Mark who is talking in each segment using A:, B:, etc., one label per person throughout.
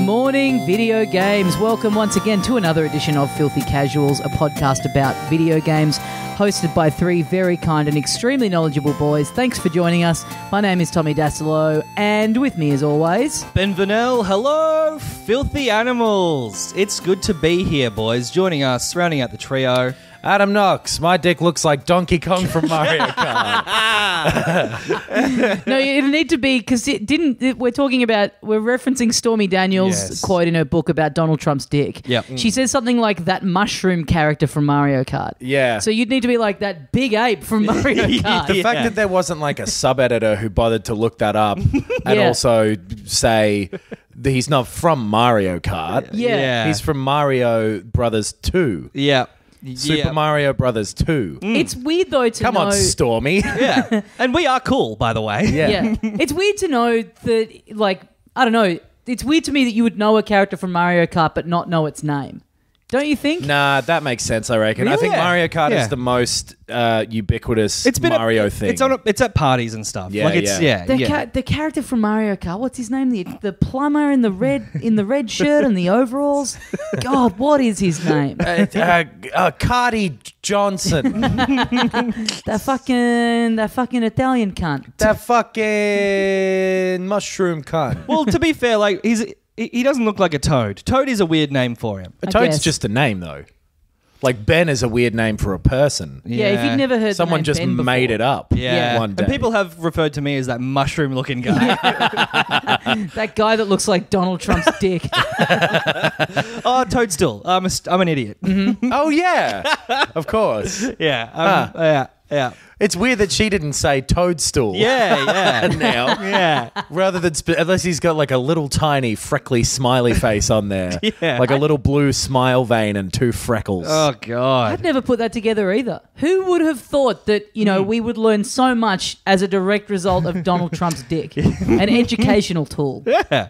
A: morning, video games. Welcome once again to another edition of Filthy Casuals, a podcast about video games, hosted by three very kind and extremely knowledgeable boys. Thanks for joining us. My name is Tommy Dasilo, and with me as always...
B: Ben Vanel, hello, filthy animals. It's good to be here, boys. Joining us, rounding out the trio...
C: Adam Knox, my dick looks like Donkey Kong from Mario Kart.
A: No, it'll need to be, because we're referencing Stormy Daniels' quote in her book about Donald Trump's dick.
B: Yep.
A: She says something like that mushroom character from Mario Kart.
C: Yeah.
A: So you'd need to be like that big ape from Mario Kart.
C: The fact that there wasn't like a sub-editor who bothered to look that up and also say that he's not from Mario Kart.
A: Yeah.
C: He's from Mario Brothers 2.
B: Yeah.
C: Super Mario Brothers 2.
A: It's weird, though, to know...
C: Come on, Stormy.
B: Yeah. And we are cool, by the way.
A: Yeah. It's weird to know that, like, I don't know. It's weird to me that you would know a character from Mario Kart but not know its name. Don't you think?
C: Nah, that makes sense, I reckon.
B: Really?
C: I think Mario Kart
B: Yeah.
C: is the most ubiquitous Mario thing.
B: It's at parties and stuff.
C: Yeah,
B: like it's,
A: The character from Mario Kart, what's his name? The plumber in the red shirt and the overalls. God, what is his name?
C: Cardi Johnson.
A: That fucking Italian cunt.
C: That fucking mushroom cunt.
B: Well, to be fair, like he doesn't look like a Toad. Toad is a weird name for him.
C: A toad's
A: guess.
C: just a name, though. Like Ben is a weird name for a person.
A: Yeah, if you've never heard
C: Someone
A: the name
C: just
A: Ben
C: made
A: before.
C: it up one day.
B: And people have referred to me as that mushroom-looking guy.
A: That guy that looks like Donald Trump's dick.
B: Oh, Toadstool. I'm an idiot.
A: Mm-hmm.
C: Oh, yeah. Of course.
B: Yeah. Yeah.
C: It's weird that she didn't say toadstool.
B: Yeah.
C: Now.
B: Yeah.
C: Rather than... unless he's got like a little tiny freckly smiley face on there.
B: Yeah.
C: Like a little blue smile vein and two freckles.
B: Oh, God.
A: I'd never put that together either. Who would have thought that, we would learn so much as a direct result of Donald Trump's dick? An educational tool.
B: Yeah.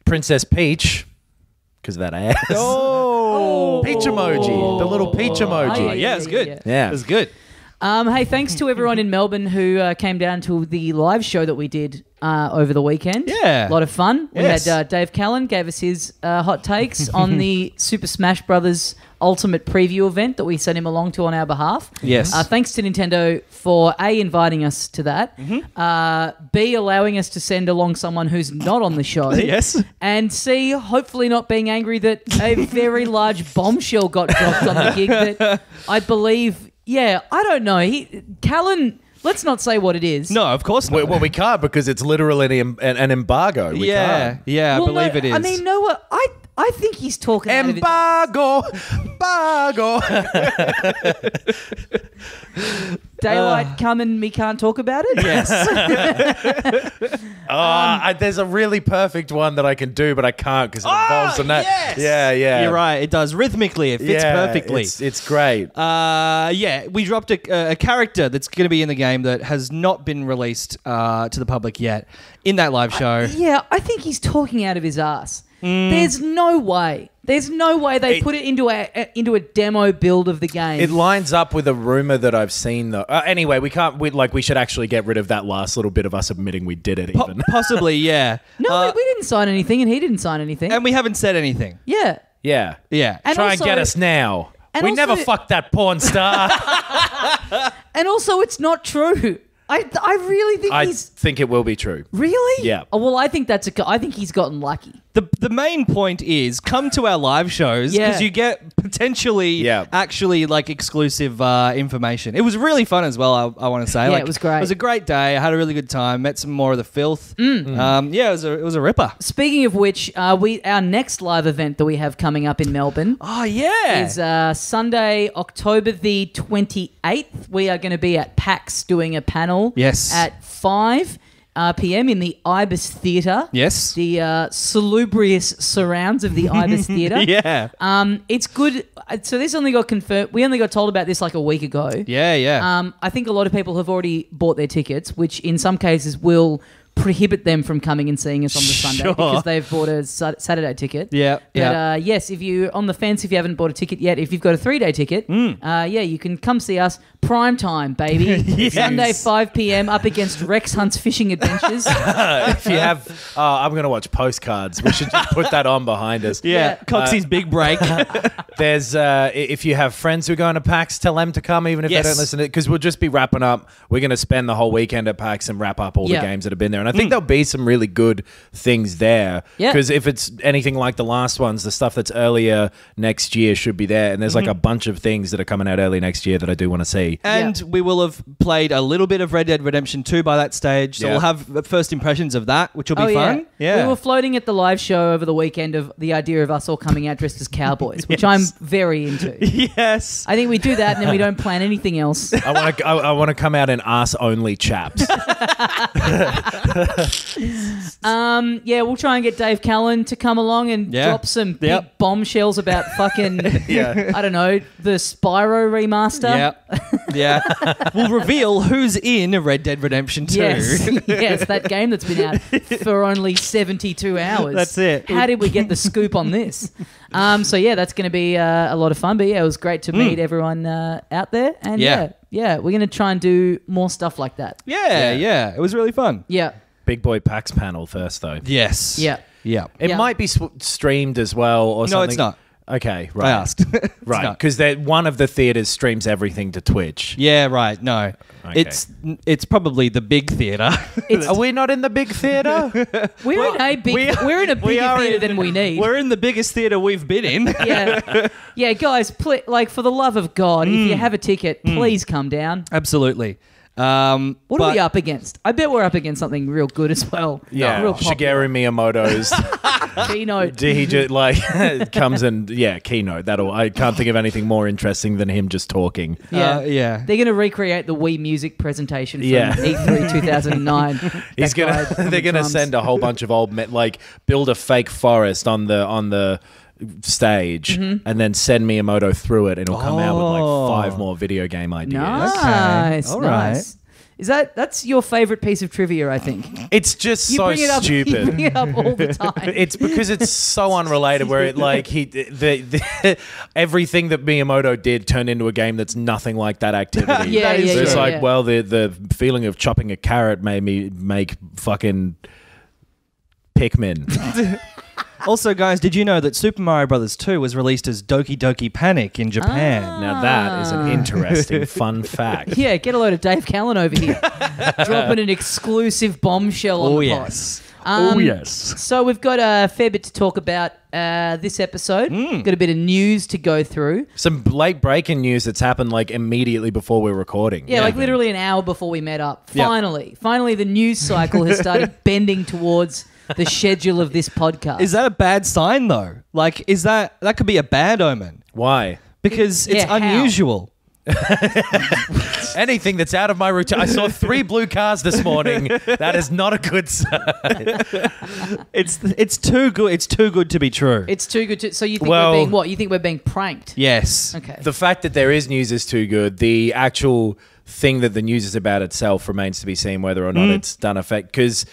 C: Princess Peach, because of that ass.
B: Oh.
C: Peach emoji. The little peach emoji.
B: Yeah, it's good.
C: Yeah.
B: It's good.
A: Hey, thanks to everyone in Melbourne who came down to the live show that we did over the weekend.
B: Yeah.
A: A lot of fun.
B: Yes.
A: We had Dave Callan gave us his hot takes on the Super Smash Brothers Ultimate Preview event that we sent him along to on our behalf.
B: Yes.
A: Thanks to Nintendo for A, inviting us to that, B, allowing us to send along someone who's not on the show.
B: Yes.
A: And C, hopefully not being angry that a very large bombshell got dropped on the gig that I believe... Yeah, I don't know. Callan, let's not say what it is.
B: No, of course not.
C: Well, we can't because it's literally an embargo. We can't.
B: Yeah,
A: Well,
B: I believe it is.
A: I mean, no, what? I think he's talking out of his
C: Embargo.
A: Daylight come and we can't talk about it?
B: Yes.
C: There's a really perfect one that I can do, but I can't because it involves a note.
B: yes!
C: Yeah.
B: You're right. It does. Rhythmically, it fits perfectly.
C: It's great.
B: We dropped a character that's going to be in the game that has not been released to the public yet in that live show.
A: I think he's talking out of his ass. There's no way. They put it into a demo build of the game.
C: It lines up with a rumor that I've seen, though. Anyway, we should actually get rid of that last little bit of us admitting we did it. Even
B: Possibly, yeah.
A: No, we didn't sign anything, and he didn't sign anything.
B: And we haven't said anything.
A: Yeah.
C: yeah.
A: And
C: Try
A: also-
C: and get us now.
A: and
C: We
A: also-
C: never fucked that porn star.
A: And also, it's not true. I really think
C: I
A: he's...
C: think it will be true.
A: Really?
C: Yeah.
A: Oh, well, I think I think he's gotten lucky.
B: The main point is come to our live shows because you get potentially actually like exclusive information. It was really fun as well, I want to say.
A: Yeah, it was great.
B: It was a great day. I had a really good time. Met some more of the filth. It was a ripper.
A: Speaking of which, our next live event that we have coming up in Melbourne
B: Oh, yeah.
A: is Sunday, October the 28th. We are going to be at PAX doing a panel at 5 p.m. in the Ibis Theatre.
B: Yes.
A: The salubrious surrounds of the Ibis Theatre.
B: Yeah.
A: It's good. So this only got confirmed. We only got told about this like a week ago.
B: Yeah.
A: I think a lot of people have already bought their tickets, which in some cases will prohibit them from coming and seeing us on the Sunday because they've bought a Saturday ticket.
B: Yeah.
A: But yes, if you're on the fence, if you haven't bought a ticket yet, if you've got a 3-day ticket, you can come see us prime time, baby.
B: Yes.
A: Sunday 5 p.m. up against Rex Hunt's Fishing Adventures.
C: If you have, I'm going to watch Postcards. We should just put that on behind us.
B: Yeah. Coxie's big break.
C: There's if you have friends who are going to PAX, tell them to come even if they don't listen to it, because we'll just be wrapping up. We're going to spend the whole weekend at PAX and wrap up all the games that have been there. And I think there'll be some really good things there. Because if it's anything like the last ones, the stuff that's earlier next year should be there. And there's like a bunch of things that are coming out early next year that I do want to see.
B: And we will have played a little bit of Red Dead Redemption 2 by that stage. So we'll have first impressions of that, which will be fun.
A: Yeah. We were floating at the live show over the weekend of the idea of us all coming out dressed as cowboys, which I'm very into.
B: Yes.
A: I think we do that and then we don't plan anything else.
C: I want to come out in ass-only chaps.
A: We'll try and get Dave Callan to come along and drop some big bombshells about fucking, I don't know, the Spyro remaster.
B: Yeah. We'll reveal who's in Red Dead Redemption 2.
A: Yes, that game that's been out for only 72 hours.
B: That's it.
A: How did we get the scoop on this? That's going to be a lot of fun. But it was great to meet everyone out there. And we're going to try and do more stuff like that.
B: Yeah. It was really fun.
A: Yeah.
C: Big Boy PAX panel first, though.
B: Yes.
A: Yeah.
C: It might be streamed as well or something.
B: No, it's not.
C: Okay, right.
B: I asked.
C: Right, because one of the theaters streams everything to Twitch.
B: Yeah, right. No.
C: Okay.
B: It's probably the big theater.
C: Are we not in the big theater?
A: We're in a bigger theater than we need.
B: We're in the biggest theater we've been in.
A: Yeah, guys, for the love of God, if you have a ticket, please come down.
B: Absolutely.
A: What are we up against? I bet we're up against something real good as well.
C: Yeah,
A: real
C: Shigeru Miyamoto's
A: keynote.
C: He just comes and keynote. I can't think of anything more interesting than him just talking.
A: They're gonna recreate the Wii Music presentation from E3 2009.
C: They're gonna send a whole bunch of old build a fake forest on the stage and then send Miyamoto through it and it'll come out with 5 more video game ideas.
A: Nice.
B: Okay. All
A: nice.
B: Right.
A: That's your favorite piece of trivia, I think.
C: It's just so stupid.
A: You bring it up all the time.
C: It's because it's so unrelated where it everything that Miyamoto did turned into a game that's nothing like that activity. The feeling of chopping a carrot made me make fucking Pikmin.
B: Also, guys, did you know that Super Mario Bros. 2 was released as Doki Doki Panic in Japan?
C: Now that is an interesting fun fact.
A: Yeah, get a load of Dave Callan over here. Dropping an exclusive bombshell on the pod.
B: Yes.
A: So we've got a fair bit to talk about this episode. Got a bit of news to go through.
C: Some late breaking news that's happened immediately before we're recording.
A: Yeah, literally an hour before we met up. Finally, the news cycle has started bending towards the schedule of this podcast.
B: Is that a bad sign, though? That could be a bad omen.
C: Why?
B: Because it's unusual.
C: Anything that's out of my routine. I saw 3 blue cars this morning. That is not a good sign.
B: It's too good. It's too good to be true.
A: It's too good to. So you think we're being what? You think we're being pranked?
B: Yes.
A: Okay.
C: The fact that there is news is too good. The actual thing that the news is about itself remains to be seen whether or not it's done effect. Because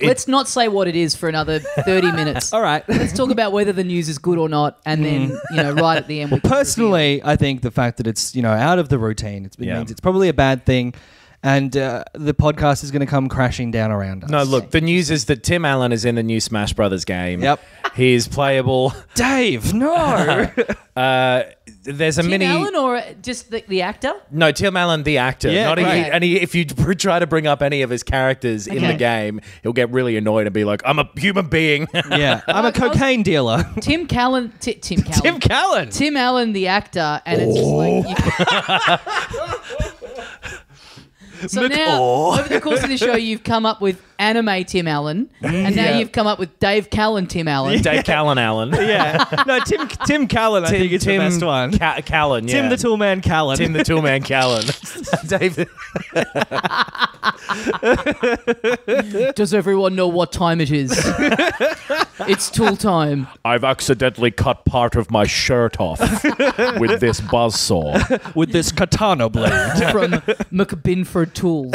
A: let's not say what it is for another 30 minutes.
B: All right.
A: Let's talk about whether the news is good or not, and then right at the end.
B: Personally, I think the fact that it's out of the routine means it's probably a bad thing, and the podcast is going to come crashing down around us.
C: No, look, the news is that Tim Allen is in the new Smash Brothers game.
B: Yep.
C: He is playable.
B: Dave, no.
C: There's a
A: Tim
C: mini...
A: Allen or just the actor?
C: No, Tim Allen, the actor.
B: Yeah,
C: if you try to bring up any of his characters in the game, he'll get really annoyed and be like, I'm a human being.
B: Yeah, I'm a cocaine dealer.
A: Tim Allen,
B: Tim Allen,
A: the actor, and it's just So now, over the course of the show, you've come up with anime Tim Allen, and now you've come up with Dave Callan Tim Allen.
C: Dave Callan Allen.
B: Yeah. No, Tim Callan, I think it's the best one.
C: Callan, yeah.
B: Tim the Toolman Callan.
C: Tim the Toolman Callan. David.
A: Does everyone know what time it is? It's tool time.
C: I've accidentally cut part of my shirt off with this buzzsaw.
B: With this katana blade.
A: From McBinford Tools.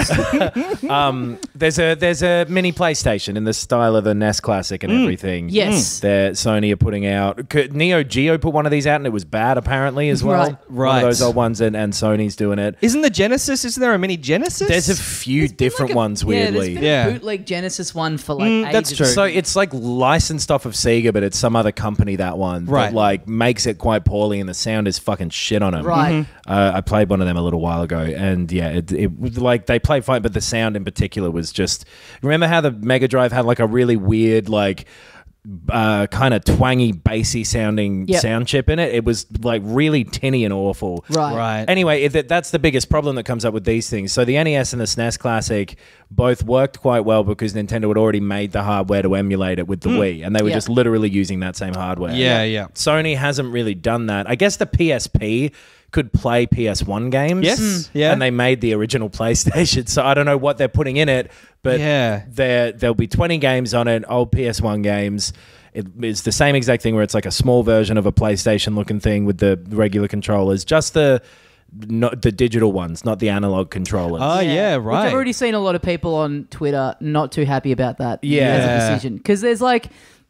C: There's a mini PlayStation in the style of the NES Classic and everything.
A: Yes.
C: That Sony are putting out. Neo Geo put one of these out and it was bad apparently as well.
B: Right.
C: One of those old ones and Sony's doing it.
B: Isn't the Genesis? Isn't there a mini Genesis?
C: There's a few different ones, weirdly.
A: There's been a bootleg Genesis one for like ages.
B: That's true.
C: So it's like licensed off of Sega, but it's some other company, that one.
B: Right.
C: That like makes it quite poorly and the sound is fucking shit on them.
A: Right.
C: I played one of them a little while ago and yeah, it was like they played fine, but the sound in particular was just... Remember how the Mega Drive had like a really weird like... kind of twangy, bassy sounding sound chip in it. It was like really tinny and awful.
A: Right.
C: Anyway, that's the biggest problem that comes up with these things. So the NES and the SNES Classic both worked quite well because Nintendo had already made the hardware to emulate it with the Wii, and they were just literally using that same hardware.
B: Yeah.
C: Sony hasn't really done that. I guess the PSP could play PS1 games.
B: Yes. Yeah.
C: And they made the original PlayStation, so I don't know what they're putting in it, but there'll be 20 games on it, old PS1 games. It's the same exact thing where it's like a small version of a PlayStation looking thing with the regular controllers, just the digital ones, not the analog controllers.
B: Oh, yeah, right.
A: Which I've already seen a lot of people on Twitter not too happy about that as a decision. Because there's like...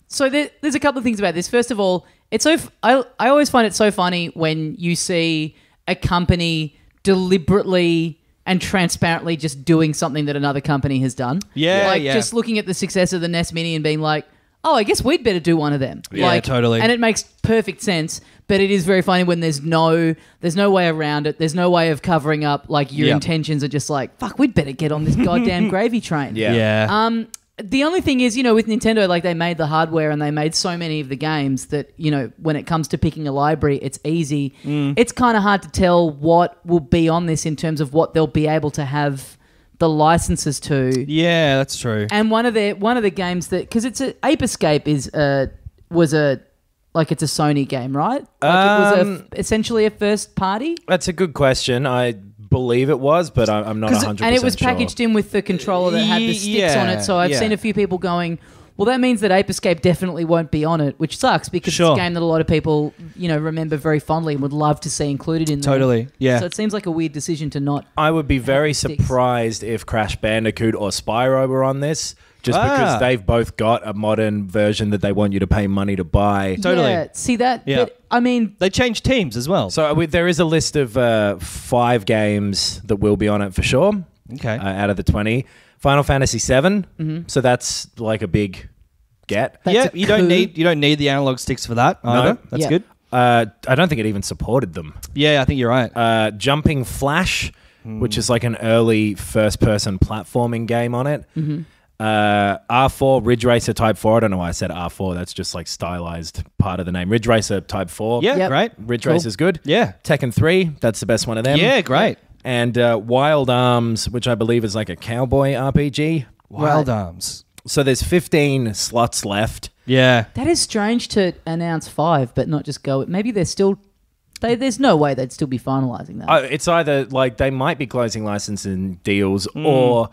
A: So there's a couple of things about this. First of all, it's I always find it so funny when you see a company deliberately and transparently just doing something that another company has done. Just looking at the success of the NES Mini and being like, oh, I guess we'd better do one of them.
B: Yeah, totally.
A: And it makes perfect sense, but it is very funny when there's no way around it. There's no way of covering up like your intentions are just like, fuck, we'd better get on this goddamn gravy train.
B: Yeah.
A: The only thing is, with Nintendo, like they made the hardware and they made so many of the games that, when it comes to picking a library, it's easy. It's kind of hard to tell what will be on this in terms of what they'll be able to have the licenses to.
B: Yeah, that's true.
A: And one of the games that, because it's Ape Escape it's a Sony game, right? Like it was essentially a first party.
C: That's a good question. I believe it was, but I'm not 100% sure.
A: And it was packaged in with the controller that had the sticks on it. So I've seen a few people going, well, that means that Ape Escape definitely won't be on it, which sucks because it's a game that a lot of people, remember very fondly and would love to see included in there.
B: Totally, yeah.
A: So it seems like a weird decision to not.
C: I would be very surprised if Crash Bandicoot or Spyro were on this, just because they've both got a modern version that they want you to pay money to buy.
B: Totally.
A: Yeah, see that? Yeah. But, I mean...
B: They changed teams as well.
C: So there is a list of 5 games that will be on it for sure.
B: Okay.
C: Out of the 20. Final Fantasy 7. So that's like a big get.
B: You don't need the analog sticks for that either.
C: No.
B: That's good.
C: I don't think it even supported them.
B: Yeah, I think you're right.
C: Jumping Flash, which is like an early first-person platforming game on it. R4, Ridge Racer Type 4. I don't know why I said R4. That's just like stylized part of the name. Ridge Racer Type 4.
B: Yeah, great.
C: Ridge Racer's good.
B: Yeah.
C: Tekken 3, that's the best one of them.
B: Yeah, great.
C: And Wild Arms, which I believe is like a cowboy RPG.
B: Wild Arms.
C: So there's 15 slots left.
B: Yeah.
A: That is strange to announce 5, but not just go... Maybe they're still... There's no way they'd still be finalising that.
C: It's either like they might be closing licensing deals or...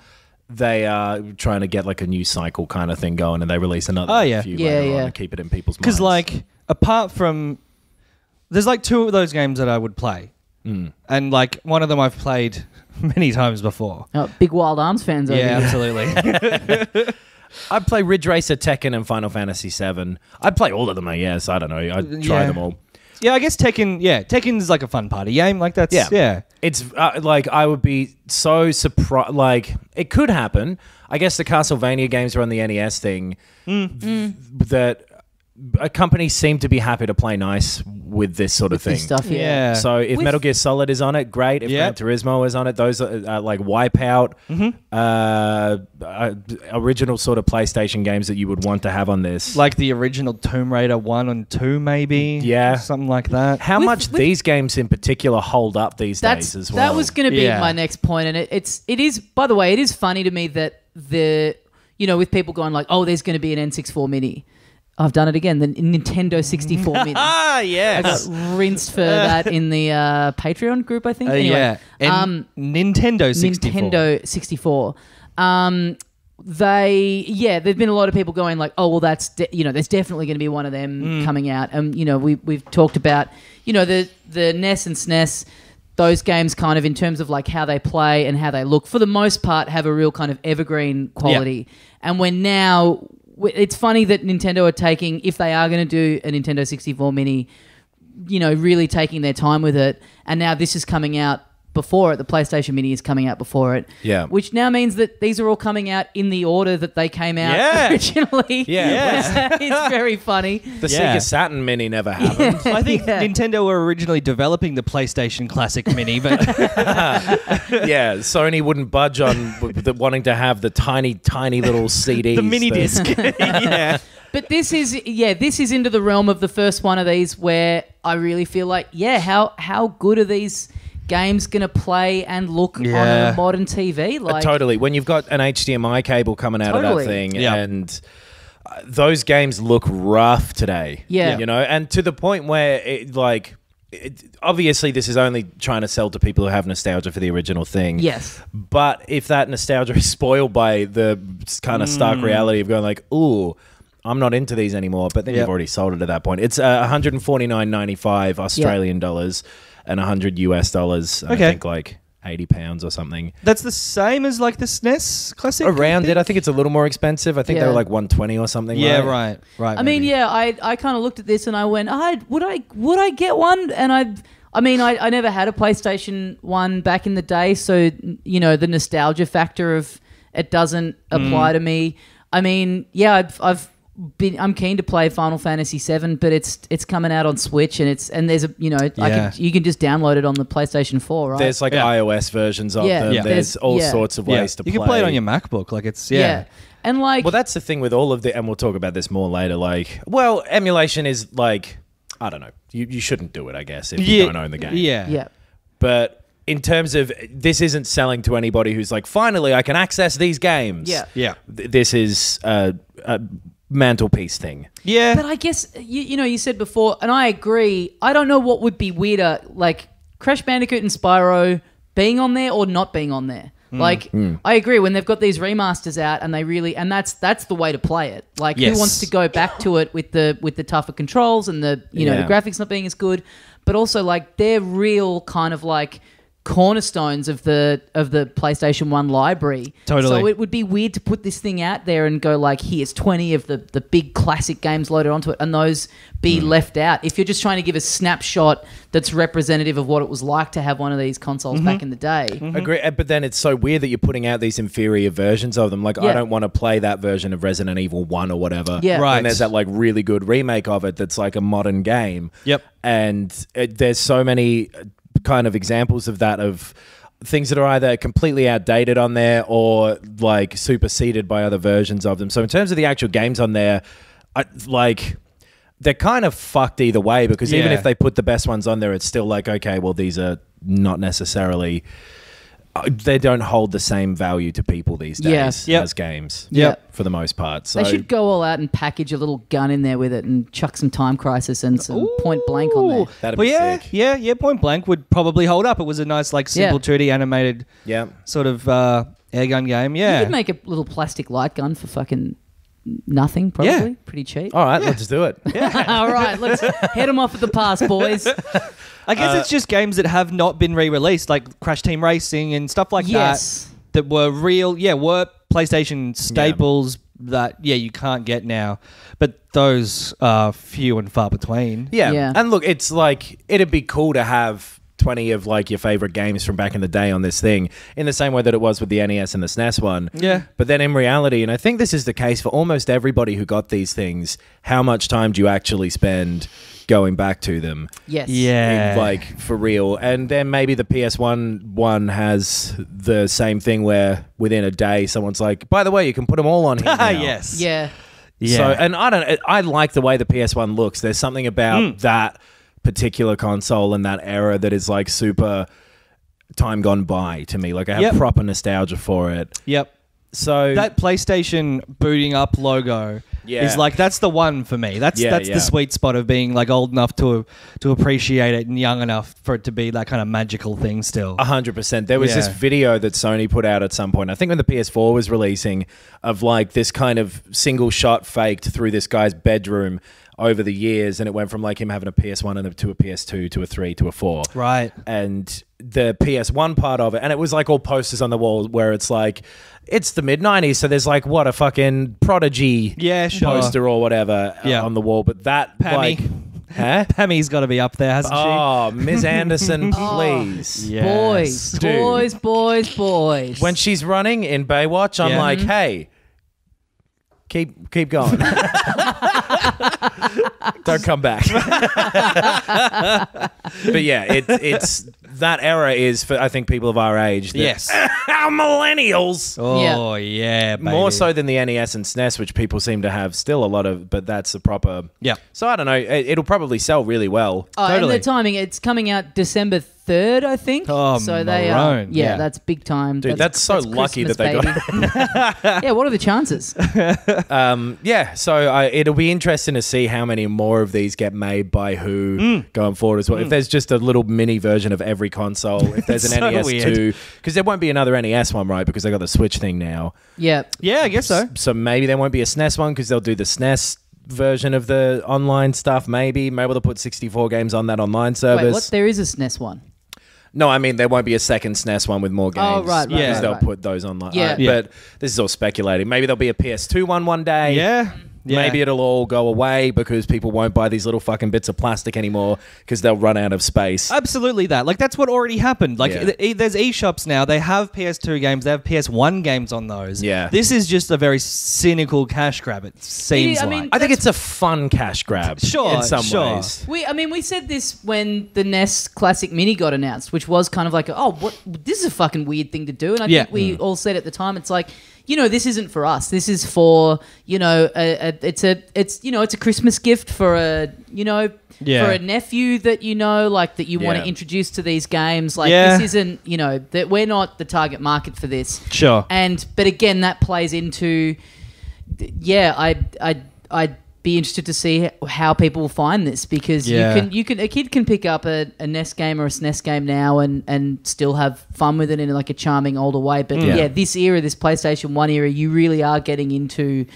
C: They are trying to get like a new cycle kind of thing going, and they release another few later on to keep it in people's minds.
B: Because like, apart from... There's like 2 of those games that I would play. And like, one of them I've played many times before.
A: Oh, big Wild Arms fans over here.
B: Absolutely.
C: I'd play Ridge Racer, Tekken, and Final Fantasy 7. I'd play all of them, I guess. I don't know. I'd try them all.
B: Yeah, I guess Tekken's like a fun party game. Like that's
C: It's like I would be so surprised. Like it could happen. I guess the Castlevania games are on the NES thing. That a company seem to be happy to play nice with this sort of thing.
A: Stuff, yeah.
C: So if Metal Gear Solid is on it, great. If Gran Turismo is on it, those are like Wipeout, original sort of PlayStation games that you would want to have on this.
B: Like the original Tomb Raider 1 and 2 maybe.
C: Yeah.
B: Something like that.
C: How much these games in particular hold up these days as well.
A: That was going to be my next point. And it is, by the way, it is funny to me that with people going like, oh, there's going to be an N64 Mini. I've done it again. The Nintendo 64 Mini.
B: Ah, yes.
A: I got rinsed for that in the Patreon group, I think. Anyway,
B: yeah. Nintendo 64.
A: Nintendo 64. There've been a lot of people going like, oh, well, that's there's definitely going to be one of them coming out, and we've talked about the NES and SNES. Those games kind of in terms of like how they play and how they look, for the most part, have a real kind of evergreen quality. Yeah. And we're now, it's funny that Nintendo are taking, if they are going to do a Nintendo 64 Mini, really taking their time with it. And now this is coming out before it. The PlayStation Mini is coming out before it.
C: Yeah.
A: Which now means that these are all coming out in the order that they came out originally.
C: Yeah.
A: It's very funny.
C: The Sega Saturn Mini never happened.
B: I think Nintendo were originally developing the PlayStation Classic Mini, but
C: Sony wouldn't budge on wanting to have the tiny little CDs.
B: The mini disc. Yeah.
A: But this is into the realm of the first one of these where I really feel like, how good are these games going to play and look on a modern TV? Like
C: totally. When you've got an HDMI cable coming out of that thing, and those games look rough today.
A: Yeah.
C: And to the point where obviously this is only trying to sell to people who have nostalgia for the original thing.
A: Yes.
C: But if that nostalgia is spoiled by the kind of stark reality of going like, ooh, I'm not into these anymore, but then you've already sold it at that point. It's $149.95 Australian dollars and $100 US. I think like £80 or something.
B: That's the same as like the SNES Classic?
C: Around it. I think it's a little more expensive. I think they were like $120 or something.
B: Yeah, right.
A: I mean, I kind of looked at this and I went, would I get one? And I never had a PlayStation 1 back in the day, so the nostalgia factor of it doesn't apply to me. I mean, I'm keen to play Final Fantasy VII, but it's coming out on Switch, and there's you can just download it on the PlayStation 4, right?
C: There's iOS versions of them. Yeah. There's all sorts of ways to play.
B: You can play it on your MacBook, like it's
A: and like
C: that's the thing with all of the, and we'll talk about this more later. Emulation is like, I don't know, you shouldn't do it, I guess, if you don't own the game.
A: Yeah.
C: But in terms of, this isn't selling to anybody who's like, finally, I can access these games.
A: Yeah.
C: This is a mantelpiece thing.
B: Yeah.
A: But I guess, you said before, and I agree, I don't know what would be weirder, like Crash Bandicoot and Spyro being on there or not being on there. I agree, when they've got these remasters out and and that's the way to play it. Like, who wants to go back to it with the tougher controls and the the graphics not being as good, but also like they're real kind of like cornerstones of the PlayStation 1 library.
B: Totally.
A: So it would be weird to put this thing out there and go like, here's 20 of the big classic games loaded onto it, and those be left out. If you're just trying to give a snapshot that's representative of what it was like to have one of these consoles back in the day.
C: Agree, but then it's so weird that you're putting out these inferior versions of them. Like, I don't want to play that version of Resident Evil 1 or whatever.
A: Yeah.
B: Right.
C: And there's that like really good remake of it that's like a modern game.
B: Yep.
C: And there's so many kind of examples of that, of things that are either completely outdated on there or like superseded by other versions of them. So in terms of the actual games on there, they're kind of fucked either way, because even if they put the best ones on there, it's still like, okay, well, these are not necessarily, they don't hold the same value to people these days as games for the most part. So
A: they should go all out and package a little gun in there with it and chuck some Time Crisis and some Point Blank on there.
C: That'd be sick.
B: Yeah, Point Blank would probably hold up. It was a nice, like, simple 2D animated sort of airgun game. Yeah.
A: You could make a little plastic light gun for fucking nothing, probably. Yeah. Pretty cheap.
C: All right, let's do it.
A: All right, let's head them off at the pass, boys.
B: I guess it's just games that have not been re-released, like Crash Team Racing and stuff like that were real, were PlayStation staples that, you can't get now. But those are few and far between.
A: Yeah.
C: And look, it's like, it'd be cool to have 20 of like your favorite games from back in the day on this thing, in the same way that it was with the NES and the SNES one.
B: Yeah.
C: But then in reality, and I think this is the case for almost everybody who got these things, how much time do you actually spend going back to them?
A: Yes.
B: Yeah.
C: Like, for real. And then maybe the PS1 one has the same thing where within a day someone's like, by the way, you can put them all on here now.
B: Yes.
A: Yeah.
C: So, and I like the way the PS1 looks. There's something about that particular console and that era that is like super time gone by to me. Like, I have proper nostalgia for it.
B: Yep.
C: So
B: that PlayStation booting up logo is like, that's the one for me. That's the sweet spot of being like old enough to appreciate it and young enough for it to be that kind of magical thing still.
C: 100%. There was this video that Sony put out at some point, I think when the PS4 was releasing, of like this kind of single shot faked through this guy's bedroom over the years, and it went from like him having a PS1 and to a PS2 to a 3 to a 4.
B: Right.
C: And the PS1 part of it, and it was like all posters on the wall where it's like, it's the mid-90s, so there's like, what, a fucking Prodigy poster or whatever on the wall. But that,
B: Pammy.
C: like... Huh?
B: Pammy's got to be up there, hasn't she?
C: Oh, Ms. Anderson, please.
A: Yes. Boys.
C: When she's running in Baywatch, I'm like, hey... Keep going. Don't come back. But yeah, it's that era is for, I think, people of our age.
B: Yes.
C: Our millennials.
B: Oh, yeah, baby.
C: More so than the NES and SNES, which people seem to have still a lot of, but that's a proper...
B: Yeah.
C: So I don't know. It'll probably sell really well.
A: Oh,
B: totally.
A: And the timing, it's coming out December 3rd, I think.
B: Oh,
A: so they
B: maroon.
A: yeah, that's big time.
C: Dude, that's so lucky
A: Christmas,
C: that they got...
A: Yeah, what are the chances?
C: So it'll be interesting to see how many more of these get made by who going forward as well. If there's just a little mini version of every console, if there's an
B: So
C: NES
B: weird.
C: 2, because there won't be another NES one, right? Because they got the Switch thing now.
A: Yeah.
B: Yeah, I guess so.
C: So maybe there won't be a SNES one because they'll do the SNES version of the online stuff. Maybe they'll put 64 games on that online service.
A: Wait, what? There is a SNES one.
C: No, I mean, there won't be a second SNES one with more games.
A: Oh, right.
C: Because they'll
A: right.
C: put those online.
A: Yeah.
C: But this is all speculating. Maybe there'll be a PS2 one day.
B: Yeah.
C: Maybe it'll all go away because people won't buy these little fucking bits of plastic anymore because they'll run out of space.
B: Absolutely that. Like, that's what already happened. Like, there's eShops now. They have PS2 games. They have PS1 games on those.
C: Yeah.
B: This is just a very cynical cash grab, it seems like.
C: I think it's a fun cash grab.
B: Sure,
C: in some
B: sure.
C: ways.
A: We said this when the NES Classic Mini got announced, which was kind of like, this is a fucking weird thing to do. And I think we all said at the time, it's like, this isn't for us. This is for, it's a Christmas gift for a nephew that that you want to introduce to these games. Like, this isn't, that we're not the target market for this.
B: Sure.
A: But again, that plays into, I'd be interested to see how people will find this, because a kid can pick up a NES game or a SNES game now and still have fun with it in like a charming older way. But this era, this PlayStation 1 era, you really are getting into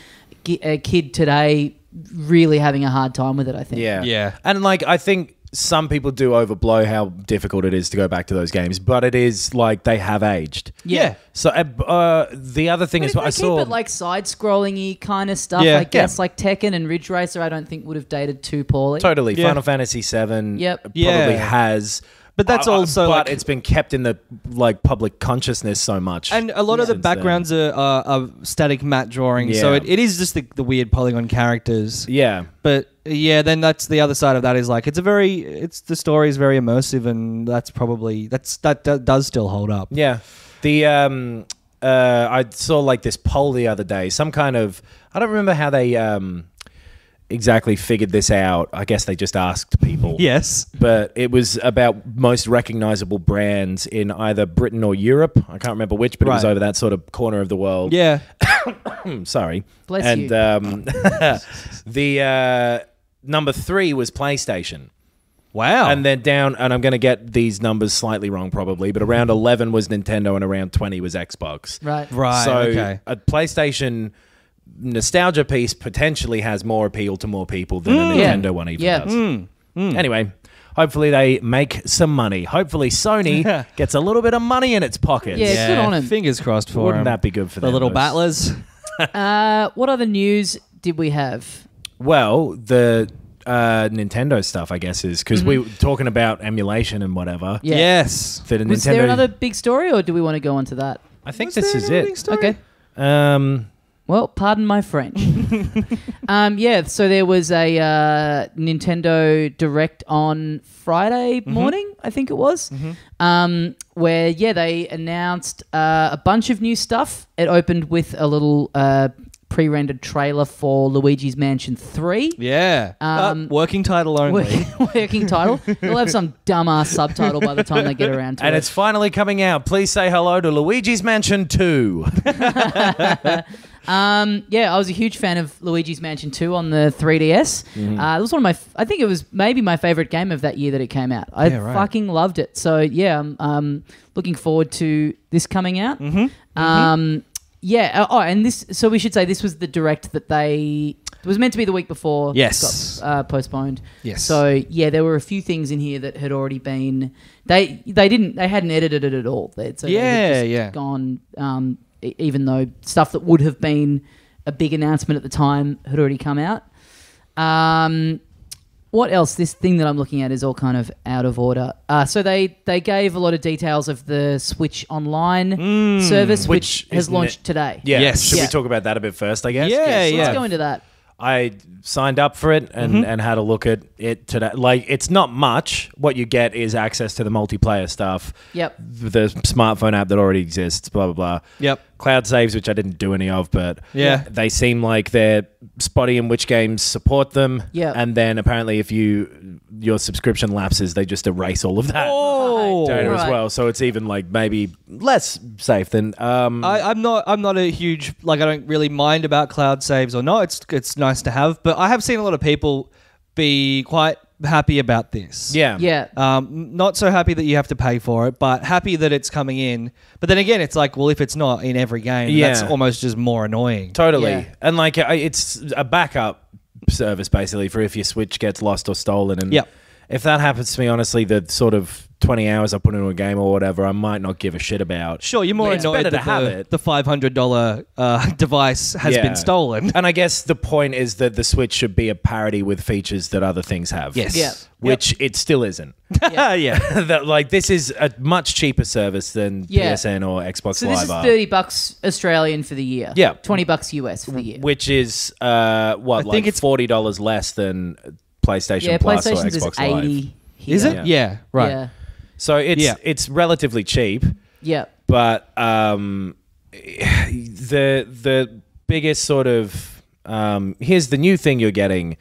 A: a kid today really having a hard time with it, I think.
C: Yeah. And like, I think some people do overblow how difficult it is to go back to those games, but it is like they have aged.
B: Yeah.
C: So the other thing is what I saw.
A: Keep it like side-scrolling-y kind of stuff. I guess like Tekken and Ridge Racer, I don't think would have dated too poorly.
C: Totally. Final Fantasy VII probably has.
B: But that's also
C: but it's been kept in the like public consciousness so much.
B: And a lot of the backgrounds are static matte drawings, so it is just the weird polygon characters.
C: Yeah.
B: But then that's the other side of that, is like the story is very immersive, and that's probably that does still hold up.
C: Yeah. The I saw like this poll the other day, some kind of, I don't remember how they exactly figured this out. I guess they just asked people.
B: Yes.
C: But it was about most recognizable brands in either Britain or Europe. I can't remember which, but it was over that sort of corner of the world.
B: Yeah.
C: Sorry.
A: Bless you.
C: The number 3 was PlayStation.
B: Wow.
C: And then down, and I'm going to get these numbers slightly wrong probably, but around 11 was Nintendo and around 20 was Xbox.
A: Right.
C: So
B: okay.
C: A PlayStation nostalgia piece potentially has more appeal to more people than a Nintendo one even does. Anyway, hopefully they make some money. Hopefully Sony gets a little bit of money in its pockets.
A: Yeah, good on him.
B: Fingers crossed for
C: Wouldn't
B: him.
C: that be good for
B: the
C: them?
B: little battlers?
A: What other news did we have?
C: Well, the Nintendo stuff, I guess, is because we were talking about emulation and whatever.
A: Yeah.
B: Yes.
C: That a
A: Was
C: Nintendo,
A: there another big story, or do we want to go on to that?
C: I think this is it.
A: Okay. Well, pardon my French. So there was a Nintendo Direct on Friday morning, I think it was, where, they announced a bunch of new stuff. It opened with a little pre-rendered trailer for Luigi's Mansion 3.
B: Yeah. Working title only.
A: Working title. They'll have some dumbass subtitle by the time they get around to it.
C: And it's finally coming out. Please say hello to Luigi's Mansion 2.
A: I was a huge fan of Luigi's Mansion 2 on the 3DS. It was one of I think it was maybe my favorite game of that year that it came out. I fucking loved it. So yeah, I'm looking forward to this coming out. And this. So we should say this was the direct that it was meant to be the week before.
B: Yes.
A: Got postponed.
B: Yes.
A: So yeah, there were a few things in here that had already been. They hadn't edited it at all. They had just gone. Even though stuff that would have been a big announcement at the time had already come out. What else? This thing that I'm looking at is all kind of out of order. So they gave a lot of details of the Switch Online service, which has launched today.
C: Yeah. Yes. Should we talk about that a bit first, I guess?
A: Yeah. Let's go into that.
C: I signed up for it and had a look at it today. Like, it's not much. What you get is access to the multiplayer stuff.
A: Yep.
C: The smartphone app that already exists, blah, blah, blah.
B: Yep.
C: Cloud saves, which I didn't do any of, but they seem like they're spotty in which games support them.
A: Yeah.
C: And then apparently if your subscription lapses, they just erase all of that data as well. So it's even like maybe less safe than...
B: I'm not a huge... Like, I don't really mind about cloud saves or not. It's nice to have, but I have seen a lot of people be quite happy about this.
C: Yeah.
A: Yeah.
B: Not so happy that you have to pay for it, but happy that it's coming in. But then again, it's like, well, if it's not in every game, that's almost just more annoying.
C: Totally.
A: Yeah.
C: And like, it's a backup service basically for if your Switch gets lost or stolen. And if that happens to me, honestly, the sort of 20 hours I put into a game or whatever, I might not give a shit about.
B: Sure, you're more annoyed that the $500 device has been stolen.
C: And I guess the point is that the Switch should be a parity with features that other things have.
B: Yes.
A: Yeah.
C: Which it still isn't.
B: Yeah.
C: This is a much cheaper service than PSN or Xbox Live are.
A: So this is $30 Australian for the year.
C: Yeah.
A: $20 US for the year.
C: Which is, I think it's $40 less than PlayStation Plus or Xbox Live.
A: $80 here.
B: Is it? Yeah. Right.
A: Yeah.
C: So it's relatively cheap.
A: Yeah.
C: But the biggest sort of here's the new thing you're getting